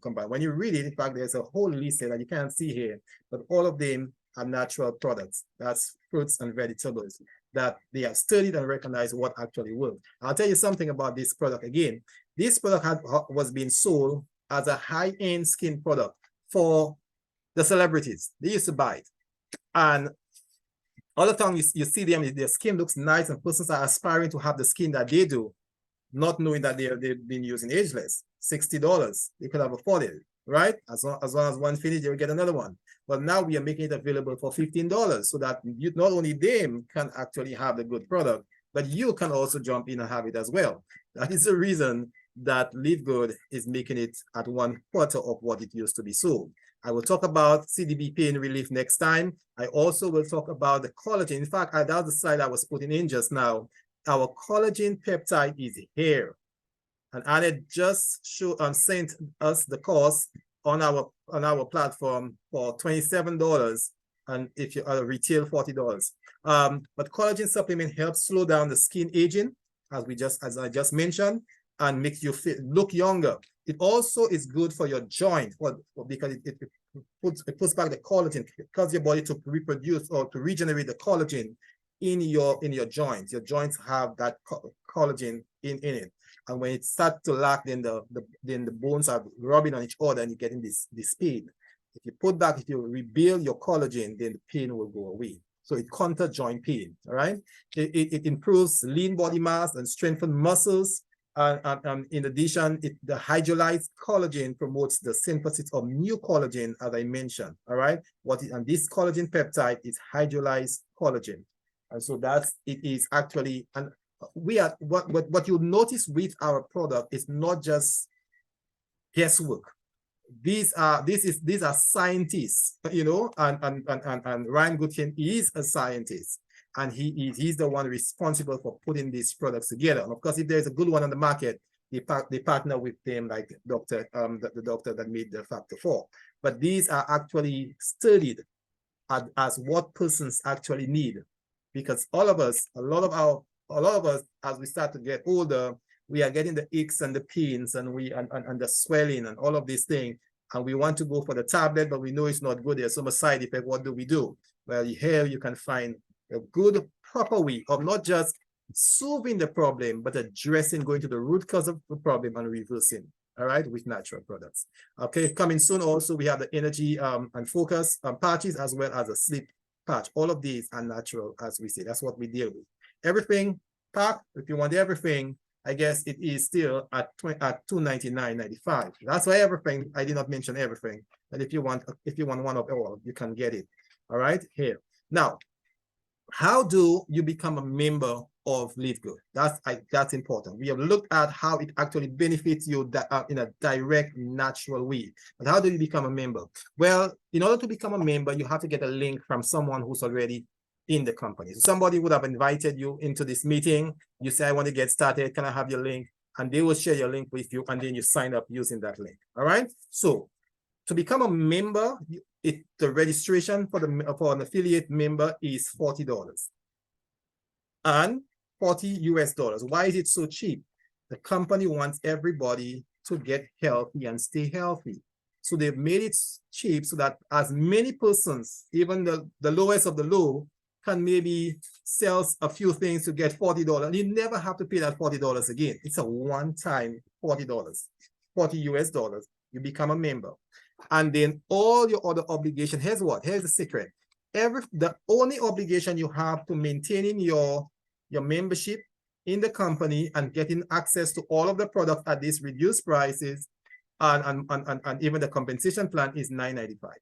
combined. When you read it, in fact, there's a whole list here that you can't see here, but all of them are natural products. That's fruits and vegetables that they have studied and recognized what actually works. I'll tell you something about this product again. This product was being sold as a high-end skin product for the celebrities. They used to buy it. And all the time you see them, their skin looks nice, and persons are aspiring to have the skin that they do, not knowing that they've been using ageless. $60, they could have afforded it, right? As long as one finishes, they'll get another one. But now we are making it available for $15, so that you, not only them can actually have the good product, but you can also jump in and have it as well. That is the reason that Live Good is making it at 1/4 of what it used to be sold. I will talk about CDB pain relief next time. I also will talk about the collagen. In fact, that's the slide I was putting in just now. Our collagen peptide is here. And Annette just sent us the cost on our platform for $27, and if you retail $40. But collagen supplement helps slow down the skin aging, as I just mentioned, and makes you look younger. It also is good for your joint, because it puts back the collagen, causes your body to reproduce or to regenerate the collagen in your joints. Your joints have that collagen in it. And when it starts to lack, then the bones are rubbing on each other, and you're getting this pain. If you rebuild your collagen, then the pain will go away. So it counters joint pain. All right. It improves lean body mass and strengthens muscles. And in addition, the hydrolyzed collagen promotes the synthesis of new collagen, as I mentioned. All right. And this collagen peptide is hydrolyzed collagen. And so it is actually, and what you'll notice with our product is not just guesswork. These are scientists, you know, and Ryan Goodkin is a scientist, and he's the one responsible for putting these products together. And of course, if there's a good one on the market, they partner with them, like the doctor that made the Factor 4. But these are actually studied as what persons actually need, because a lot of us, as we start to get older, we are getting the aches and the pains and the swelling and all of these things, and we want to go for the tablet, but we know it's not good. There's so much side effect. What do? Well, here you can find a good, proper way of not just solving the problem, but addressing, going to the root cause of the problem and reversing. All right, with natural products. Okay, coming soon also, we have the energy and focus patches, as well as a sleep patch. All of these are natural, as we say. That's what we deal with. Everything pack, if you want everything, I guess it is still at $299.95. That's why everything, I did not mention everything. But if you want one of all, you can get it. All right, here. Now, how do you become a member of Live Good? That's important. We have looked at how it actually benefits you in a direct, natural way. But how do you become a member? Well, in order to become a member, you have to get a link from someone who's already in the company. So somebody would have invited you into this meeting. You say, I want to get started. Can I have your link? And they will share your link with you, and then you sign up using that link. All right. So to become a member, the registration for an affiliate member is $40 and $40 US. Why is it so cheap? The company wants everybody to get healthy and stay healthy. So they've made it cheap so that as many persons, even the lowest of the low, can maybe sell a few things to get $40. You never have to pay that $40 again. It's a one-time $40, 40 US dollars. You become a member. And then all your other obligation, here's what? Here's the secret. The only obligation you have to maintaining your membership in the company and getting access to all of the products at these reduced prices and even the compensation plan is $9.95.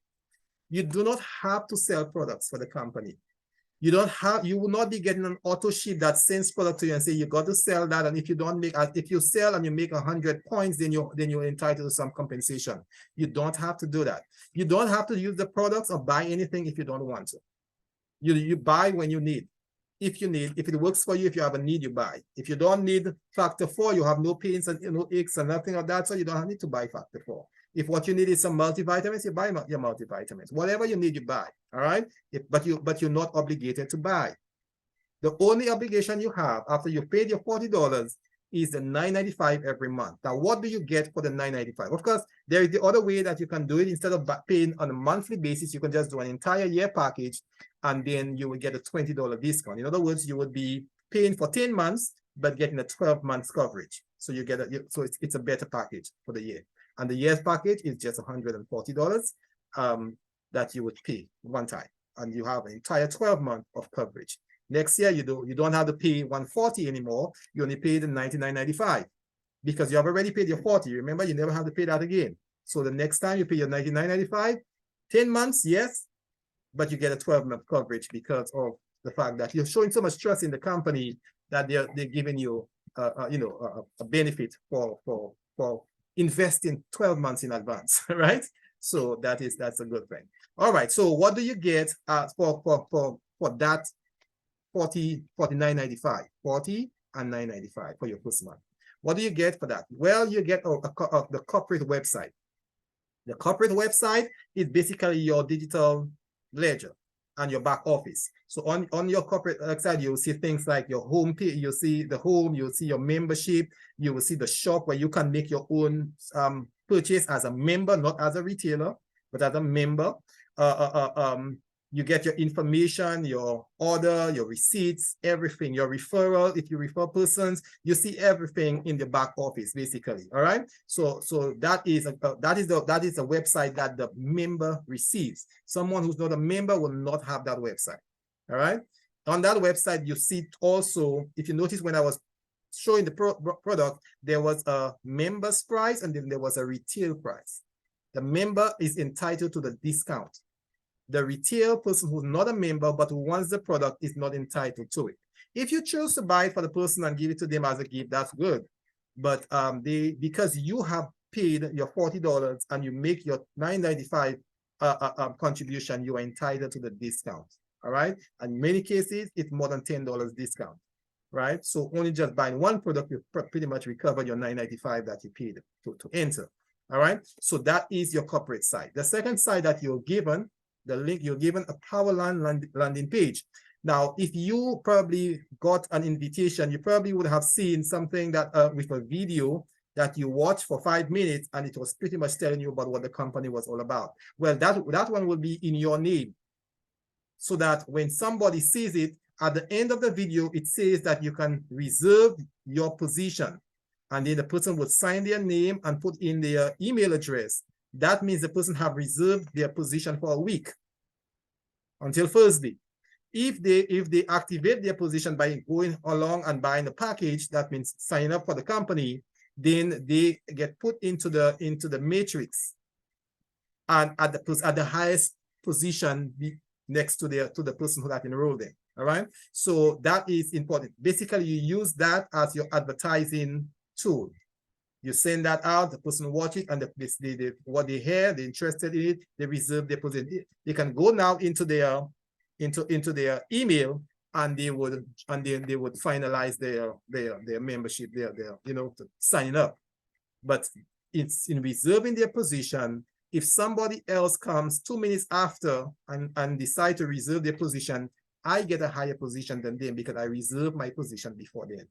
You do not have to sell products for the company. You will not be getting an auto ship that sends product to you and say you got to sell that, and if you sell and you make 100 points, then you're entitled to some compensation. You don't have to do that. You don't have to use the products or buy anything if you don't want to. You buy when you need. If it works for you, if you have a need, you buy. If you don't need factor 4, you have no pains and no aches and nothing of that, so you don't need to buy factor 4. If what you need is some multivitamins, you buy your multivitamins. Whatever you need, you buy. All right. But you're not obligated to buy. The only obligation you have after you paid your $40 is the $9.95 every month. Now, what do you get for the $9.95? Of course, there is the other way that you can do it. Instead of paying on a monthly basis, you can just do an entire year package, and then you will get a $20 discount. In other words, you would be paying for 10 months, but getting a 12 months coverage. So you get so it's a better package for the year. And the year's package is just $140 that you would pay one time, and you have an entire 12 months of coverage. Next year, you don't have to pay $140 anymore. You only pay the $99.95 because you have already paid your $40. Remember, you never have to pay that again. So the next time you pay your $99.95, 10 months, yes, but you get a 12-month coverage because of the fact that you're showing so much trust in the company that they're giving you a benefit for investing 12 months in advance, right? So that's a good thing. All right. So what do you get for that $49.95, $40 and $9.95 for your first month? What do you get for that? Well, you get the corporate website. The corporate website is basically your digital ledger and your back office. So on your corporate website, you'll see things like your home page, you'll see the home, you'll see your membership, you will see the shop where you can make your own purchase as a member, not as a retailer, but as a member. You get your information, your order, your receipts, everything, your referral. If you refer persons, you see everything in the back office, basically. All right. So that is a website that the member receives. Someone who's not a member will not have that website. All right. On that website, you see also, if you notice when I was showing the product, there was a member's price and then there was a retail price. The member is entitled to the discount. The retail person who's not a member but who wants the product is not entitled to it. If you choose to buy it for the person and give it to them as a gift, that's good. But because you have paid your $40 and you make your $9.95 contribution, you are entitled to the discount. All right. And in many cases, it's more than $10 discount. Right. So only just buying one product, you pretty much recover your $9.95 that you paid to enter. All right. So that is your corporate site. The second site that you're given, the link, you're given a Powerland landing page. Now, if you probably got an invitation, you probably would have seen something that with a video that you watched for 5 minutes, and it was pretty much telling you about what the company was all about. Well, that one will be in your name, so that when somebody sees it, at the end of the video, it says that you can reserve your position. And then the person would sign their name and put in their email address. That means the person have reserved their position for a week until Thursday. If they activate their position by going along and buying the package, that means signing up for the company, then they get put into the matrix and at the highest position next to the person who got enrolled in. All right. So that is important. Basically, you use that as your advertising tool. You send that out, the person watch it, and what they hear, they're interested in it, they reserve their position. They can go now into their email, and they would finalize their membership, their signing up. But it's in reserving their position. If somebody else comes 2 minutes after and decide to reserve their position, I get a higher position than them because I reserved my position before them.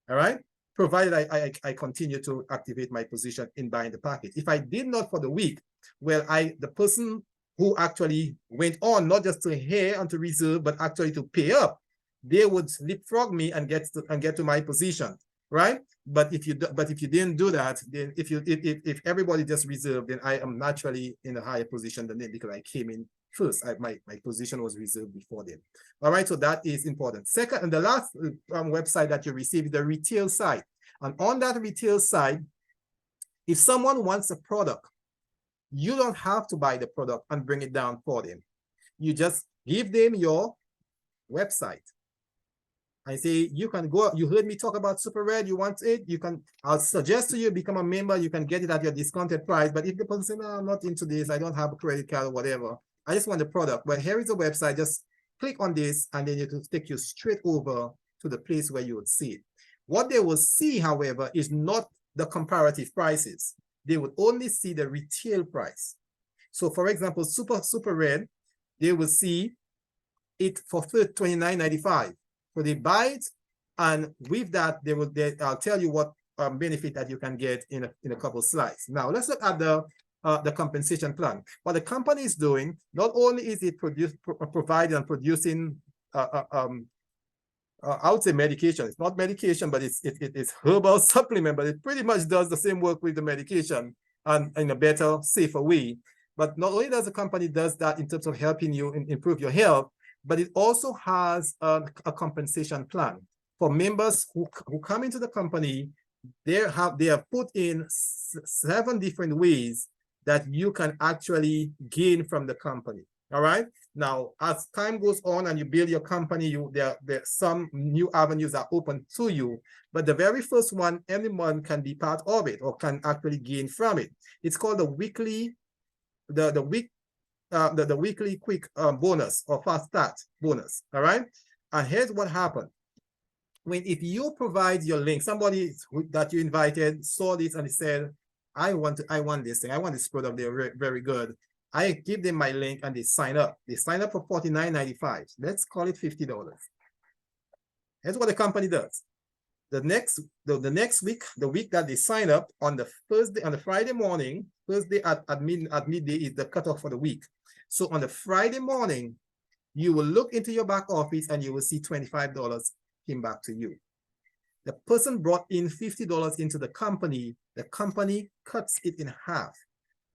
All right. Provided I continue to activate my position in buying the package. If I did not for the week, Well, the person who actually went on not just to hear and to reserve, but actually to pay up, they would leapfrog me and get to my position, right? But if you didn't do that, then if everybody just reserved, then I am naturally in a higher position than them because I came in first. My position was reserved before them. All right, so that is important. Second, and the last website that you receive is the retail site. And on that retail site, if someone wants a product, you don't have to buy the product and bring it down for them. You just give them your website. I say, you can go, you heard me talk about Super Red, you want it, you can, I'll suggest to you, become a member, you can get it at your discounted price. But if the person says, no, I'm not into this, I don't have a credit card or whatever, I just want the product. Well, here is a website, just click on this, and then it will take you straight over to the place where you would see it. What they will see, however, is not the comparative prices. They would only see the retail price. So for example, Super Red, they will see it for $29.95. So they buy it, and with that, I'll tell you what benefit that you can get in a couple of slides. Now let's look at the compensation plan. What the company is doing, not only is it providing and producing I would say medication. It's not medication, but it's herbal supplement, but it pretty much does the same work with the medication and in a better, safer way. But not only does the company does that in terms of helping you improve your health, but it also has a compensation plan for members who come into the company. They have put in 7 different ways that you can actually gain from the company. All right. Now, as time goes on and you build your company, there some new avenues are open to you. But the very first one, anyone can be part of it or can actually gain from it. It's called the weekly, the weekly quick bonus or fast start bonus. All right. And here's what happened. If you provide your link, somebody that you invited saw this and said, I want this thing. I want this product. They're very good. I give them my link and they sign up. They sign up for $49.95. Let's call it $50. Here's what the company does. The next week, the week that they sign up, on the Friday morning, Thursday at midday is the cutoff for the week. So on the Friday morning, you will look into your back office and you will see $25 came back to you. The person brought in $50 into the company cuts it in half.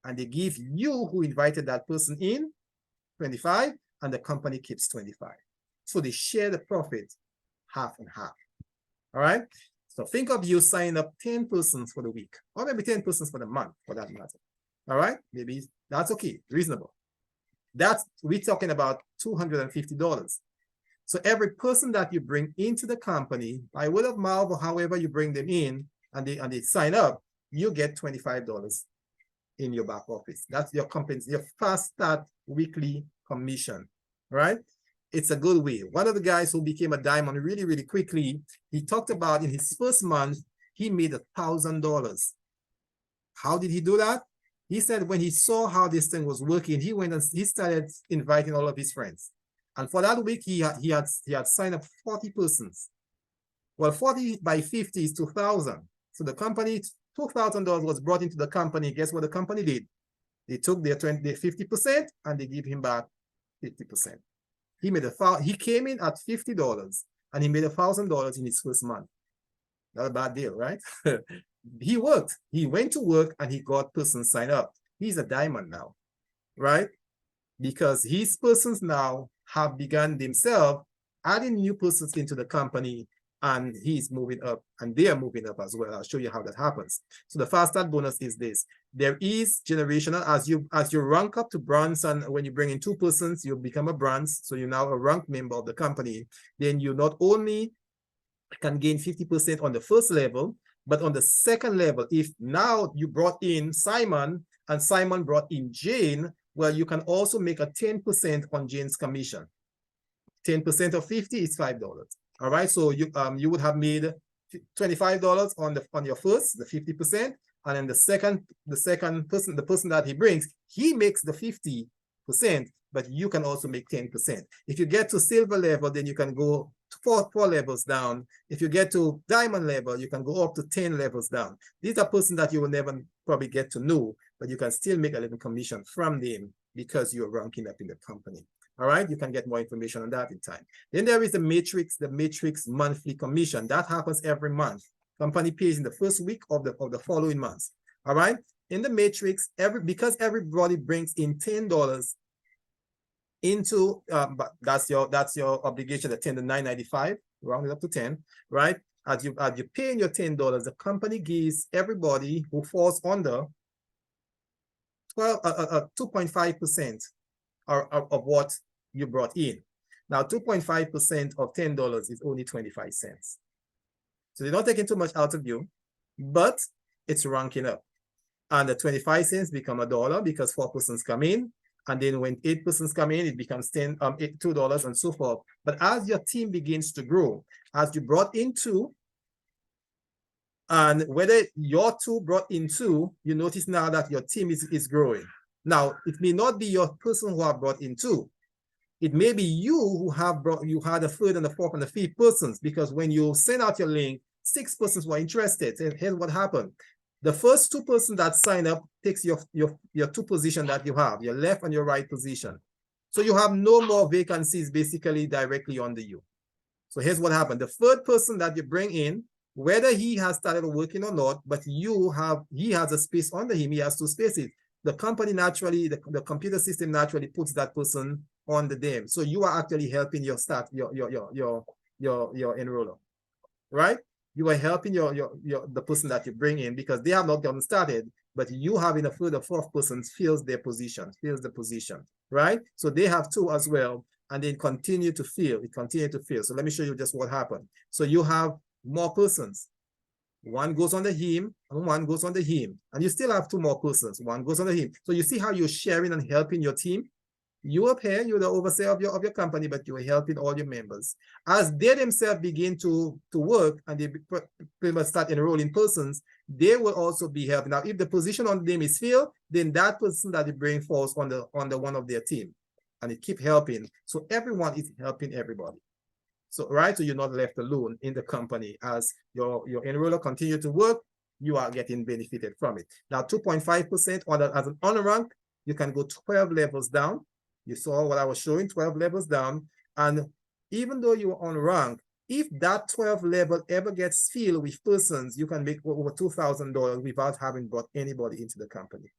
And they give you, who invited that person in, 25, and the company keeps 25. So they share the profit half and half. All right. So think of you signing up 10 persons for the week, or maybe 10 persons for the month, for that matter. All right. Maybe that's okay, reasonable. We're talking about $250. So every person that you bring into the company, by word of mouth or however you bring them in, and they sign up, you get $25 in your back office. That's your fast start weekly commission, right? It's a good way. One of the guys who became a diamond really, really quickly, he talked about in his first month, he made $1,000. How did he do that? He said when he saw how this thing was working, he went and he started inviting all of his friends. And for that week, he had signed up 40 persons. Well, 40 by 50 is 2,000. So the company, $2,000 was brought into the company. Guess what the company did? They took their 50% and they give him back 50%. He came in at $50 and he made $1,000 in his first month. Not a bad deal, right? He worked. He went to work and he got persons signed up. He's a diamond now, right? Because his persons now have begun themselves adding new persons into the company, and he's moving up and they are moving up as well. I'll show you how that happens. So the fast start bonus is this. There is generational, as you rank up to bronze, and when you bring in 2 persons, you become a bronze. So you're now a ranked member of the company. Then you not only can gain 50% on the first level, but on the second level, if now you brought in Simon and Simon brought in Jane, well, you can also make a 10% on Jane's commission. 10% of 50 is $5. All right, so you would have made $25 on your first, the 50%, and then the person that he brings, he makes the 50%, but you can also make 10%. If you get to silver level, then you can go 4 levels down. If you get to diamond level, you can go up to 10 levels down. These are persons that you will never probably get to know, but you can still make a little commission from them because you're ranking up in the company. All right, you can get more information on that in time. Then there is the matrix monthly commission. That happens every month. Company pays in the first week of the following month. All right, in the matrix, because everybody brings in $10 into, but that's your obligation, the 10 to 995, round it up to 10, right? As you paying your $10, the company gives everybody who falls under 2.5% of what you brought in. Now, 2.5% of $10 is only 25 cents. So they're not taking too much out of you, but it's ranking up. And the 25 cents become $1 because 4 persons come in. And then when 8 persons come in, it becomes $2 and so forth. But as your team begins to grow, as you brought in 2, and whether your 2 brought in 2, you notice now that your team is growing. Now, it may not be your person who have brought in 2. It may be you who have you had the 3rd and the 4th and the 5th persons, because when you send out your link, 6 persons were interested. And here's what happened. The first 2 persons that sign up takes your 2 position that you have, your left and your right position. So you have no more vacancies basically directly under you. So here's what happened. The 3rd person that you bring in, whether he has started working or not, but he has a space under him, he has 2 spaces. The company naturally, the computer system naturally puts that person on the them. So you are actually helping your enroller, right? You are helping the person that you bring in because they have not gotten started, but you having a further 4th person fills the position, right? So they have 2 as well, and then continue to fill. It continues to fill. So let me show you just what happened. So you have more persons. 1 goes on the him and 1 goes on the him, and you still have 2 more persons. 1 goes on the him. So you see how you're sharing and helping your team. You up here, you're the overseer of your company, but you're helping all your members. As they themselves begin to work and they pretty much start enrolling persons, they will also be helping. Now, if the position on them is filled, then that person that they bring falls on the one of their team, and it keep helping. So everyone is helping everybody. So, right, so you're not left alone in the company. As your enroller continue to work, you are getting benefited from it. Now, 2.5% as an honor rank, you can go 12 levels down. You saw what I was showing, 12 levels down. And even though you're on rank, if that 12 level ever gets filled with persons, you can make over $2,000 without having brought anybody into the company.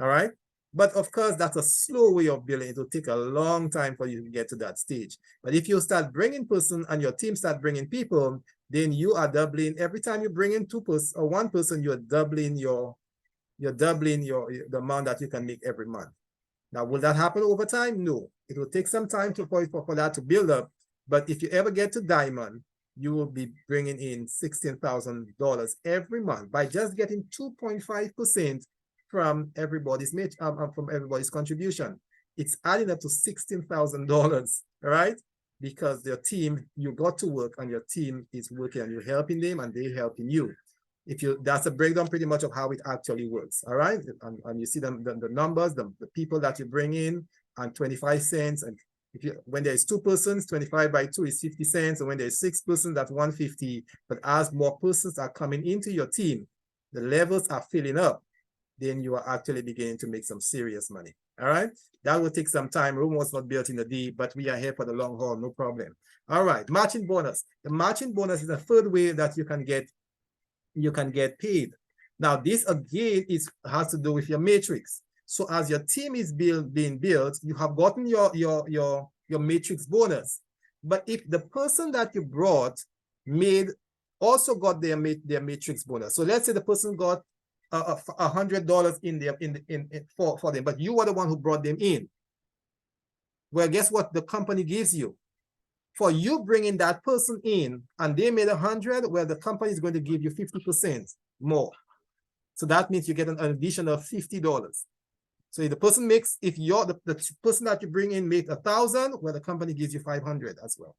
All right? But of course, that's a slow way of building. It will take a long time for you to get to that stage. But if you start bringing person and your team start bringing people, then you are doubling. Every time you bring in 2 persons or 1 person, you're doubling the amount that you can make every month. Now, will that happen over time? No. It will take some time for that to build up. But if you ever get to diamond, you will be bringing in $16,000 every month by just getting 2.5% from everybody's contribution. It's adding up to $16,000, right? Because your team, you got to work and your team is working and you're helping them and they're helping you. That's a breakdown pretty much of how it actually works, all right? And you see the numbers, the people that you bring in, and 25 cents. And when there's 2 persons, 25 by 2 is 50 cents. And when there's 6 persons, that's 150. But as more persons are coming into your team, the levels are filling up, then you are actually beginning to make some serious money, all right? That will take some time. Rome was not built in a day, but we are here for the long haul, no problem. All right, matching bonus. The matching bonus is the 3rd way that you can get paid. Now, this again has to do with your matrix. So as your team is being built, you have gotten your matrix bonus. But if the person that you brought also got their matrix bonus. So let's say the person got $100 for them, but you were the one who brought them in. Well, guess what the company gives you? For you bringing that person in and they made 100, well, the company is going to give you 50% more. So that means you get an additional $50. So if the person makes, if the person that you bring in made 1,000, well, the company gives you 500 as well,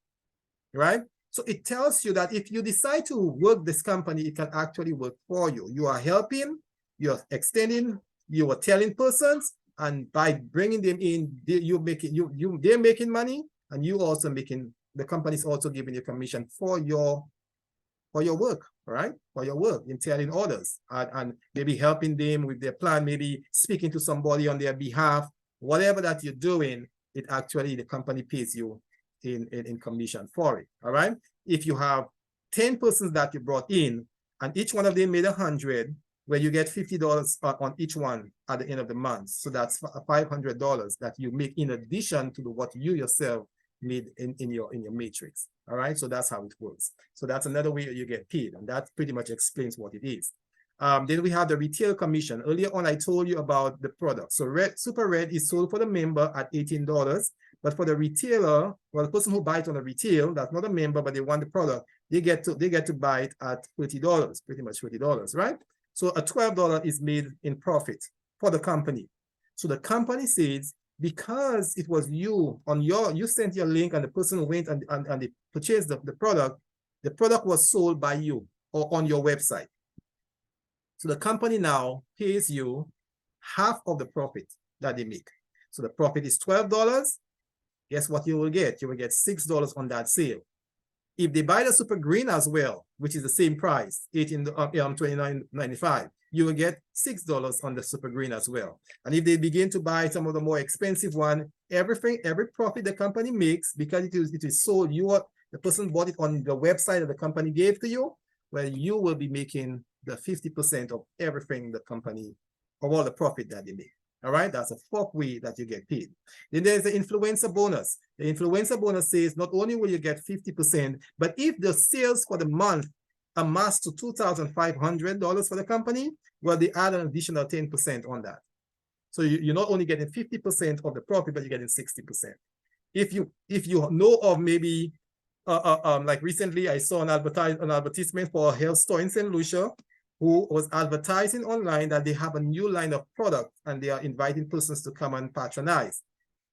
right? So it tells you that if you decide to work this company, it can actually work for you. You are helping, you're extending, you are telling persons, and by bringing them in, they're making money, and you also making, the company is also giving you commission for your work, all right, for your work in telling others and maybe helping them with their plan, maybe speaking to somebody on their behalf, whatever that you're doing, it actually, the company pays you in commission for it, all right? If you have 10 persons that you brought in and each one of them made 100, where you get $50 on each one at the end of the month. So that's $500 that you make in addition to what you yourself made in your matrix. All right, so that's how it works. So that's another way you get paid, and that pretty much explains what it is. Then we have the retail commission. Earlier on, I told you about the product. So Super Red is sold for the member at $18, but for the retailer, well, the person who buys on the retail, that's not a member, but they want the product, they get to buy it at $30, pretty much $30, right? So a $12 is made in profit for the company. So the company says, because it was you sent your link and the person went and they purchased the product was sold by you or on your website. So the company now pays you half of the profit that they make. So the profit is $12. Guess what you will get? You will get $6 on that sale. If they buy the Super Green as well, which is the same price, $29.95, you will get $6 on the Super Green as well. And if they begin to buy some of the more expensive one, every profit the company makes, because it is sold, the person bought it on the website that the company gave to you, well, you will be making the 50% of everything the company, of all the profit that they make. All right, that's a fourth way that you get paid. Then there's the influencer bonus. The influencer bonus says not only will you get 50%, but if the sales for the month amass to $2,500 for the company, well, they add an additional 10% on that. So you're not only getting 50% of the profit, but you're getting 60%. If you know of maybe, like recently I saw an advertisement for a health store in St. Lucia, who was advertising online that they have a new line of product and they are inviting persons to come and patronize.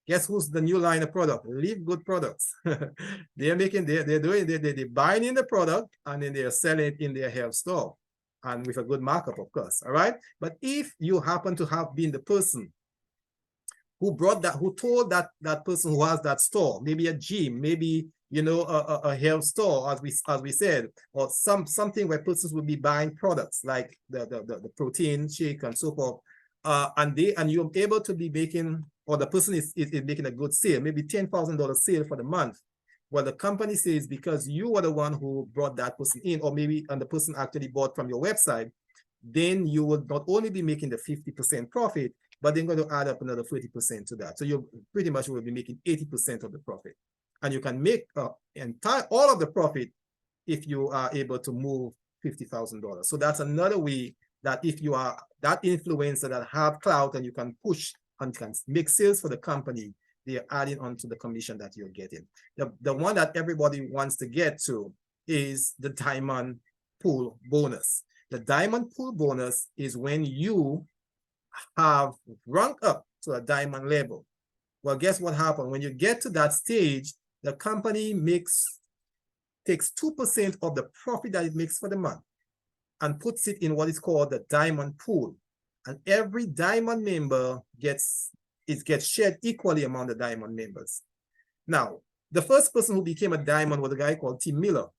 Guess who's the new line of product? Live Good products. They're buying in the product and then they're selling it in their health store, and with a good markup, of course. All right. But if you happen to have been the person who brought that, who told that person who has that store, maybe a gym, maybe a health store, as we said, or something where persons will be buying products like the protein shake and so forth, and you're able to be making, or the person is making a good sale, maybe $10,000 sale for the month. Well, the company says, because you were the one who brought that person in, or maybe and the person actually bought from your website, then you will not only be making the 50% profit, but they're going to add up another 30% to that. So you pretty much will be making 80% of the profit. And you can make all of the profit if you are able to move $50,000. So that's another way that if you are that influencer that have clout and you can push and can make sales for the company, they are adding on to the commission that you're getting. The one that everybody wants to get to is the diamond pool bonus. The diamond pool bonus is when you have ranked up to a diamond level. Well, guess what happened? When you get to that stage, the company takes 2% of the profit that it makes for the month and puts it in what is called the diamond pool. And every diamond member gets shared equally among the diamond members. Now, the first person who became a diamond was a guy called Tim Miller.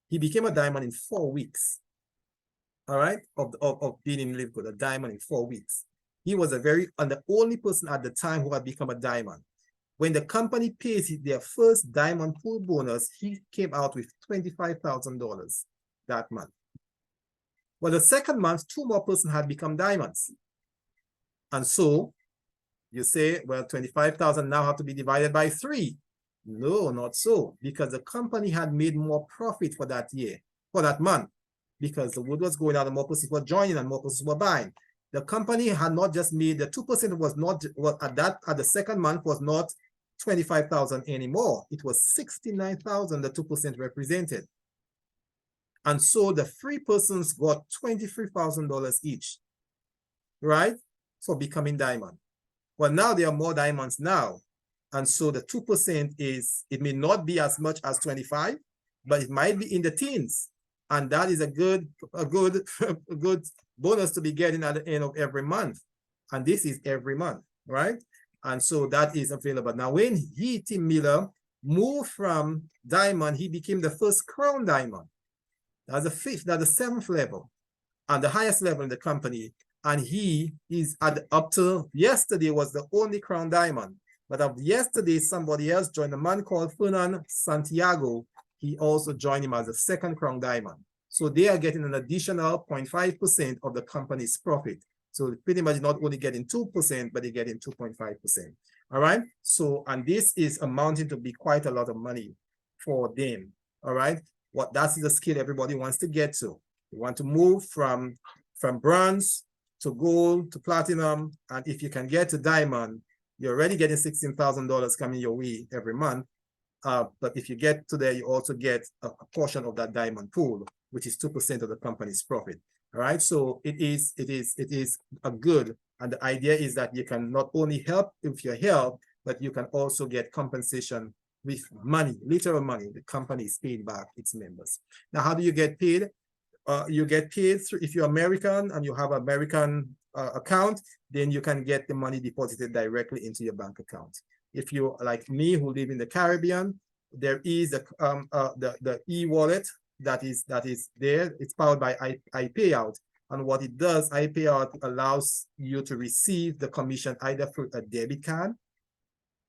He became a diamond in 4 weeks. All right, of being in Live Good, a diamond in 4 weeks. He was the only person at the time who had become a diamond. When the company pays their first diamond pool bonus, he came out with $25,000 that month. Well, the second month, 2 more persons had become diamonds. And so you say, well, 25,000 now have to be divided by 3. No, not so, because the company had made more profit for that year, for that month, because the wood was going out and more persons were joining and more persons were buying. The company had not just made the 2% was not at the second month was not 25,000 anymore. It was 69,000 the 2% represented. And so the 3 persons got $23,000 each, right? For becoming diamond. Well, now there are more diamonds now. And so the 2% it may not be as much as 25, but it might be in the teens. And that is a good bonus to be getting at the end of every month. And this is every month, right? And so that is available. Now, when Tim Miller moved from diamond, he became the first crown diamond. That's the fifth, that's the seventh level, and the highest level in the company. And he is up to yesterday was the only crown diamond. But of yesterday, somebody else joined, a man called Fernan Santiago. He also joined him as a second crown diamond. So they are getting an additional 0.5% of the company's profit. So pretty much not only getting 2%, but they're getting 2.5%. All right. So, and this is amounting to be quite a lot of money for them. All right. What that's the skill everybody wants to get to. You want to move from bronze to gold to platinum. And if you can get to diamond, you're already getting $16,000 coming your way every month. But if you get to there, you also get a portion of that diamond pool, which is 2% of the company's profit. All right. So it is a good. And the idea is that you can not only help with your health, but you can also get compensation with money, literal money. The company is paying back its members. Now, how do you get paid? You get paid through, if you're American and you have an American account, then you can get the money deposited directly into your bank account. If you're like me, who live in the Caribbean, there is the e-wallet that is there. It's powered by iPayout. And what it does, iPayout allows you to receive the commission either through a debit card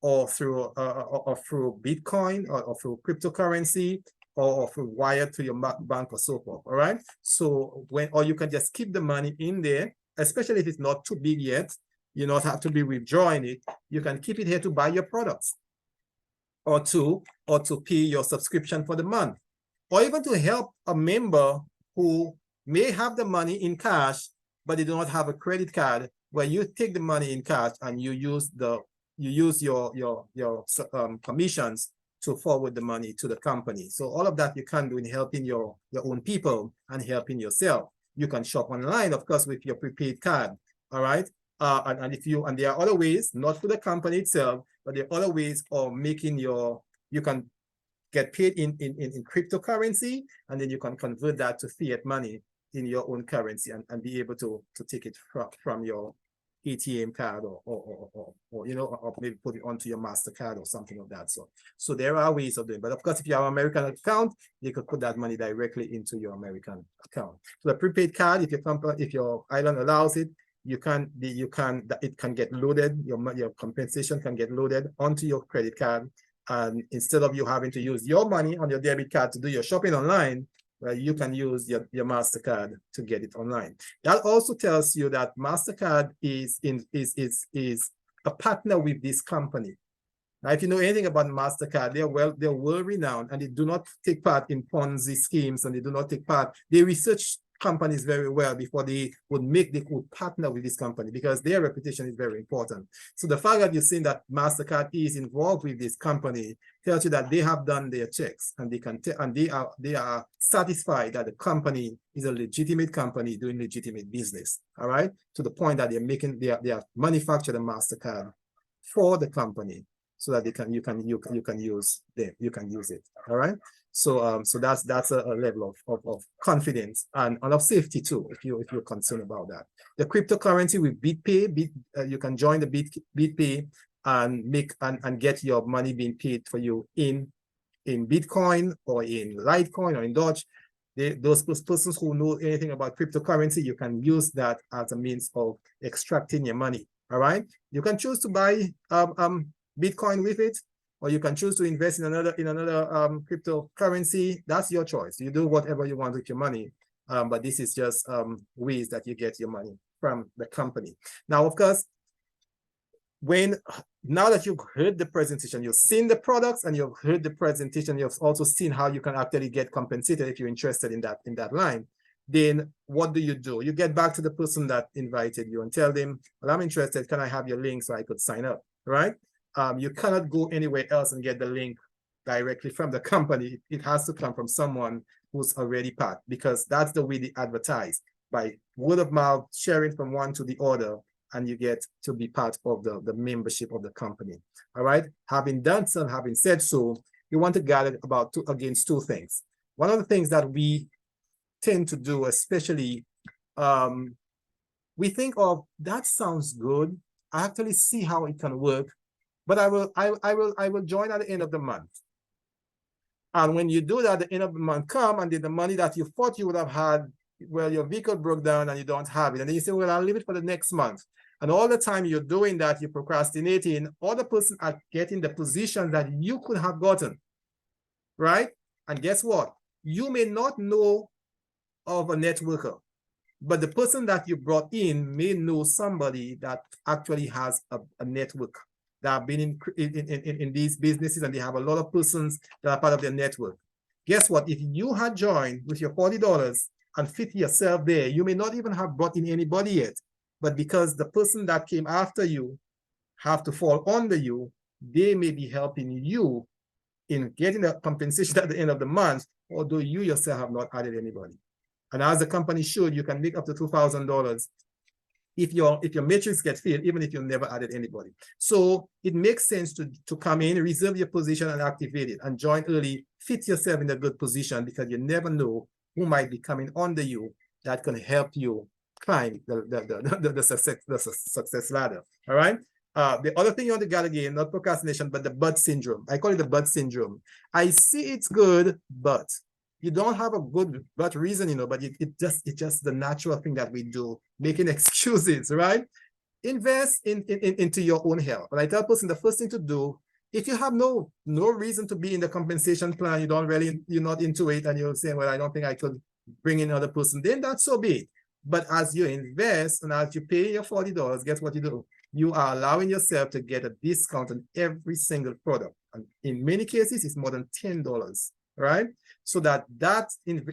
or through Bitcoin or through cryptocurrency or through wire to your bank or so forth. All right. So or you can just keep the money in there, especially if it's not too big yet. You don't have to be withdrawing it. You can keep it here to buy your products or to pay your subscription for the month, or even to help a member who may have the money in cash, but they do not have a credit card, where you take the money in cash and you use your commissions to forward the money to the company. So all of that you can do in helping your own people and helping yourself. You can shop online, of course, with your prepaid card. All right. And there are other ways, not for the company itself, but there are other ways of making you can get paid in cryptocurrency, and then you can convert that to fiat money in your own currency and be able to take it from your ATM card or maybe put it onto your MasterCard or something of that sort. So there are ways of doing it. But of course, if you have an American account, you could put that money directly into your American account. So the prepaid card, if your island allows it, it can get loaded, your compensation can get loaded onto your credit card. And instead of you having to use your money on your debit card to do your shopping online, you can use your MasterCard to get it online. That also tells you that MasterCard is a partner with this company. Now, if you know anything about MasterCard, they're well renowned, and they do not take part in Ponzi schemes, and they research companies very well before they would partner with this company, because their reputation is very important. So the fact that you're seeing that MasterCard is involved with this company tells you that they have done their checks, and they are satisfied that the company is a legitimate company doing legitimate business. All right, to the point that they are manufacturing a MasterCard for the company, so that you can use it. All right. So that's a level of confidence and of safety too, if you're concerned about that. The cryptocurrency with BitPay, you can join the BitPay and get your money being paid for you in Bitcoin or in Litecoin or in Doge. Those persons who know anything about cryptocurrency, you can use that as a means of extracting your money. All right. You can choose to buy Bitcoin with it, or you can choose to invest in another cryptocurrency. That's your choice. You do whatever you want with your money. But this is just ways that you get your money from the company. Now, of course, now that you've heard the presentation, you've seen the products and you've heard the presentation, you've also seen how you can actually get compensated if you're interested in that line. Then what do? You get back to the person that invited you and tell them, well, I'm interested. Can I have your link so I could sign up? Right? You cannot go anywhere else and get the link directly from the company. It has to come from someone who's already part, because that's the way they advertise, by word of mouth, sharing from one to the other, and you get to be part of the membership of the company. All right. Having done so, having said so, you want to guard against two things. One of the things that we tend to do, especially, we think of, that sounds good. I actually see how it can work, but I will join at the end of the month. And when you do that, the end of the month come, and then the money that you thought you would have had, well, your vehicle broke down and you don't have it. And then you say, well, I'll leave it for the next month. And all the time you're doing that, you're procrastinating, other person are getting the position that you could have gotten, right? And guess what? You may not know of a networker, but the person that you brought in may know somebody that actually has a network that have been in these businesses, and they have a lot of persons that are part of their network. Guess what? If you had joined with your $40 and fit yourself there, you may not even have brought in anybody yet. But because the person that came after you have to fall under you, they may be helping you in getting the compensation at the end of the month, although you yourself have not added anybody. And as the company showed, you can make up to $2,000 if your matrix gets filled, even if you never added anybody. So it makes sense to come in, reserve your position and activate it, and join early, fit yourself in a good position, because you never know who might be coming under you that can help you climb the success ladder. All right. The other thing you want to get, again, not procrastination, but the but syndrome. I call it the but syndrome. I see it's good, but you don't have a good but reason, but it's just the natural thing that we do, making excuses, right? Invest into your own health. But I tell person, the first thing to do, if you have no reason to be in the compensation plan, you're not into it, and you're saying, well, I don't think I could bring in another person, then that's so be it. But as you invest and as you pay your $40, guess what you do? You are allowing yourself to get a discount on every single product. And in many cases, it's more than $10, right? So that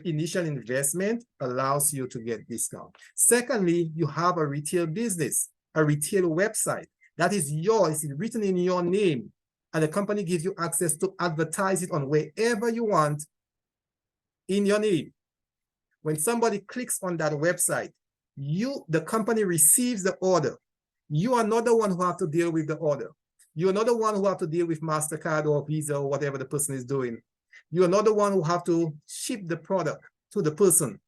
initial investment allows you to get discount. Secondly, you have a retail business, a retail website that is yours, it's written in your name, and the company gives you access to advertise it on wherever you want in your name. When somebody clicks on that website, the company receives the order. You are not the one who have to deal with the order. You are not the one who have to deal with MasterCard or Visa or whatever the person is doing. You are not the one who have to ship the product to the person.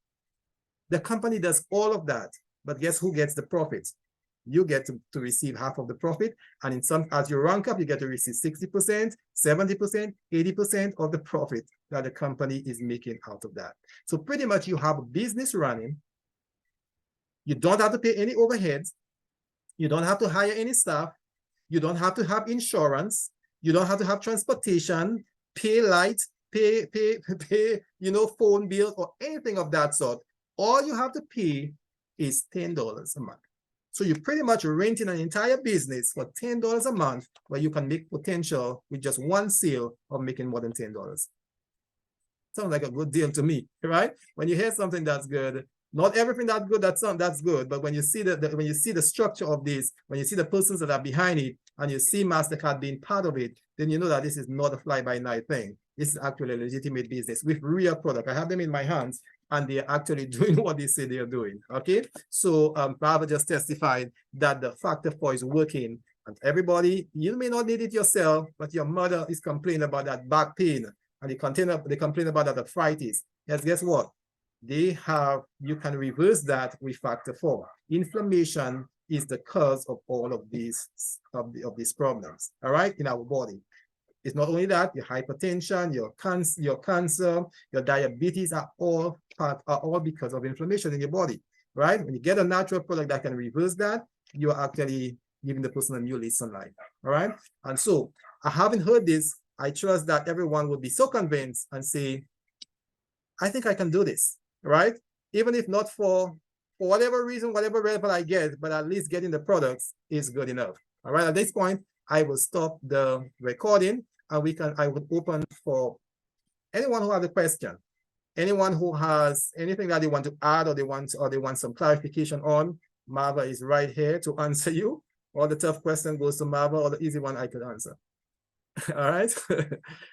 The company does all of that, but guess who gets the profit? You get to receive half of the profit, and as you rank up, you get to receive 60%, 70%, 80% of the profit that the company is making out of that. So pretty much you have a business running. You don't have to pay any overheads. You don't have to hire any staff. You don't have to have insurance. You don't have to have transportation, pay light, pay phone bills or anything of that sort. All you have to pay is $10 a month. So you're pretty much renting an entire business for $10 a month, where you can make potential with just one sale of making more than $10. Sounds like a good deal to me, right? When you hear something that's good, not everything that's good, that's good, but when you see when you see the structure of this, when you see the persons that are behind it, and you see MasterCard being part of it, then you know that this is not a fly-by-night thing. This is actually a legitimate business with real product. I have them in my hands, and they're actually doing what they say they're doing, okay? So Barbara just testified that the Factor 4 is working. And everybody, you may not need it yourself, but your mother is complaining about that back pain, and they complain about that arthritis. Yes, guess what? You can reverse that with Factor 4. Inflammation is the cause of all of these problems, all right, in our body. It's not only that, your hypertension, your cancer, your diabetes are all because of inflammation in your body, right? When you get a natural product that can reverse that, you're actually giving the person a new lease on life, all right? And so I haven't heard this. I trust that everyone will be so convinced and say, I think I can do this, right? Even if not for whatever reason, whatever benefit I get, but at least getting the products is good enough. All right, at this point, I will stop the recording, and I would open for anyone who has a question, anyone who has anything that they want to add, or they want some clarification on. Marva is right here to answer you. All the tough question goes to Marva, or the easy one I could answer. All right.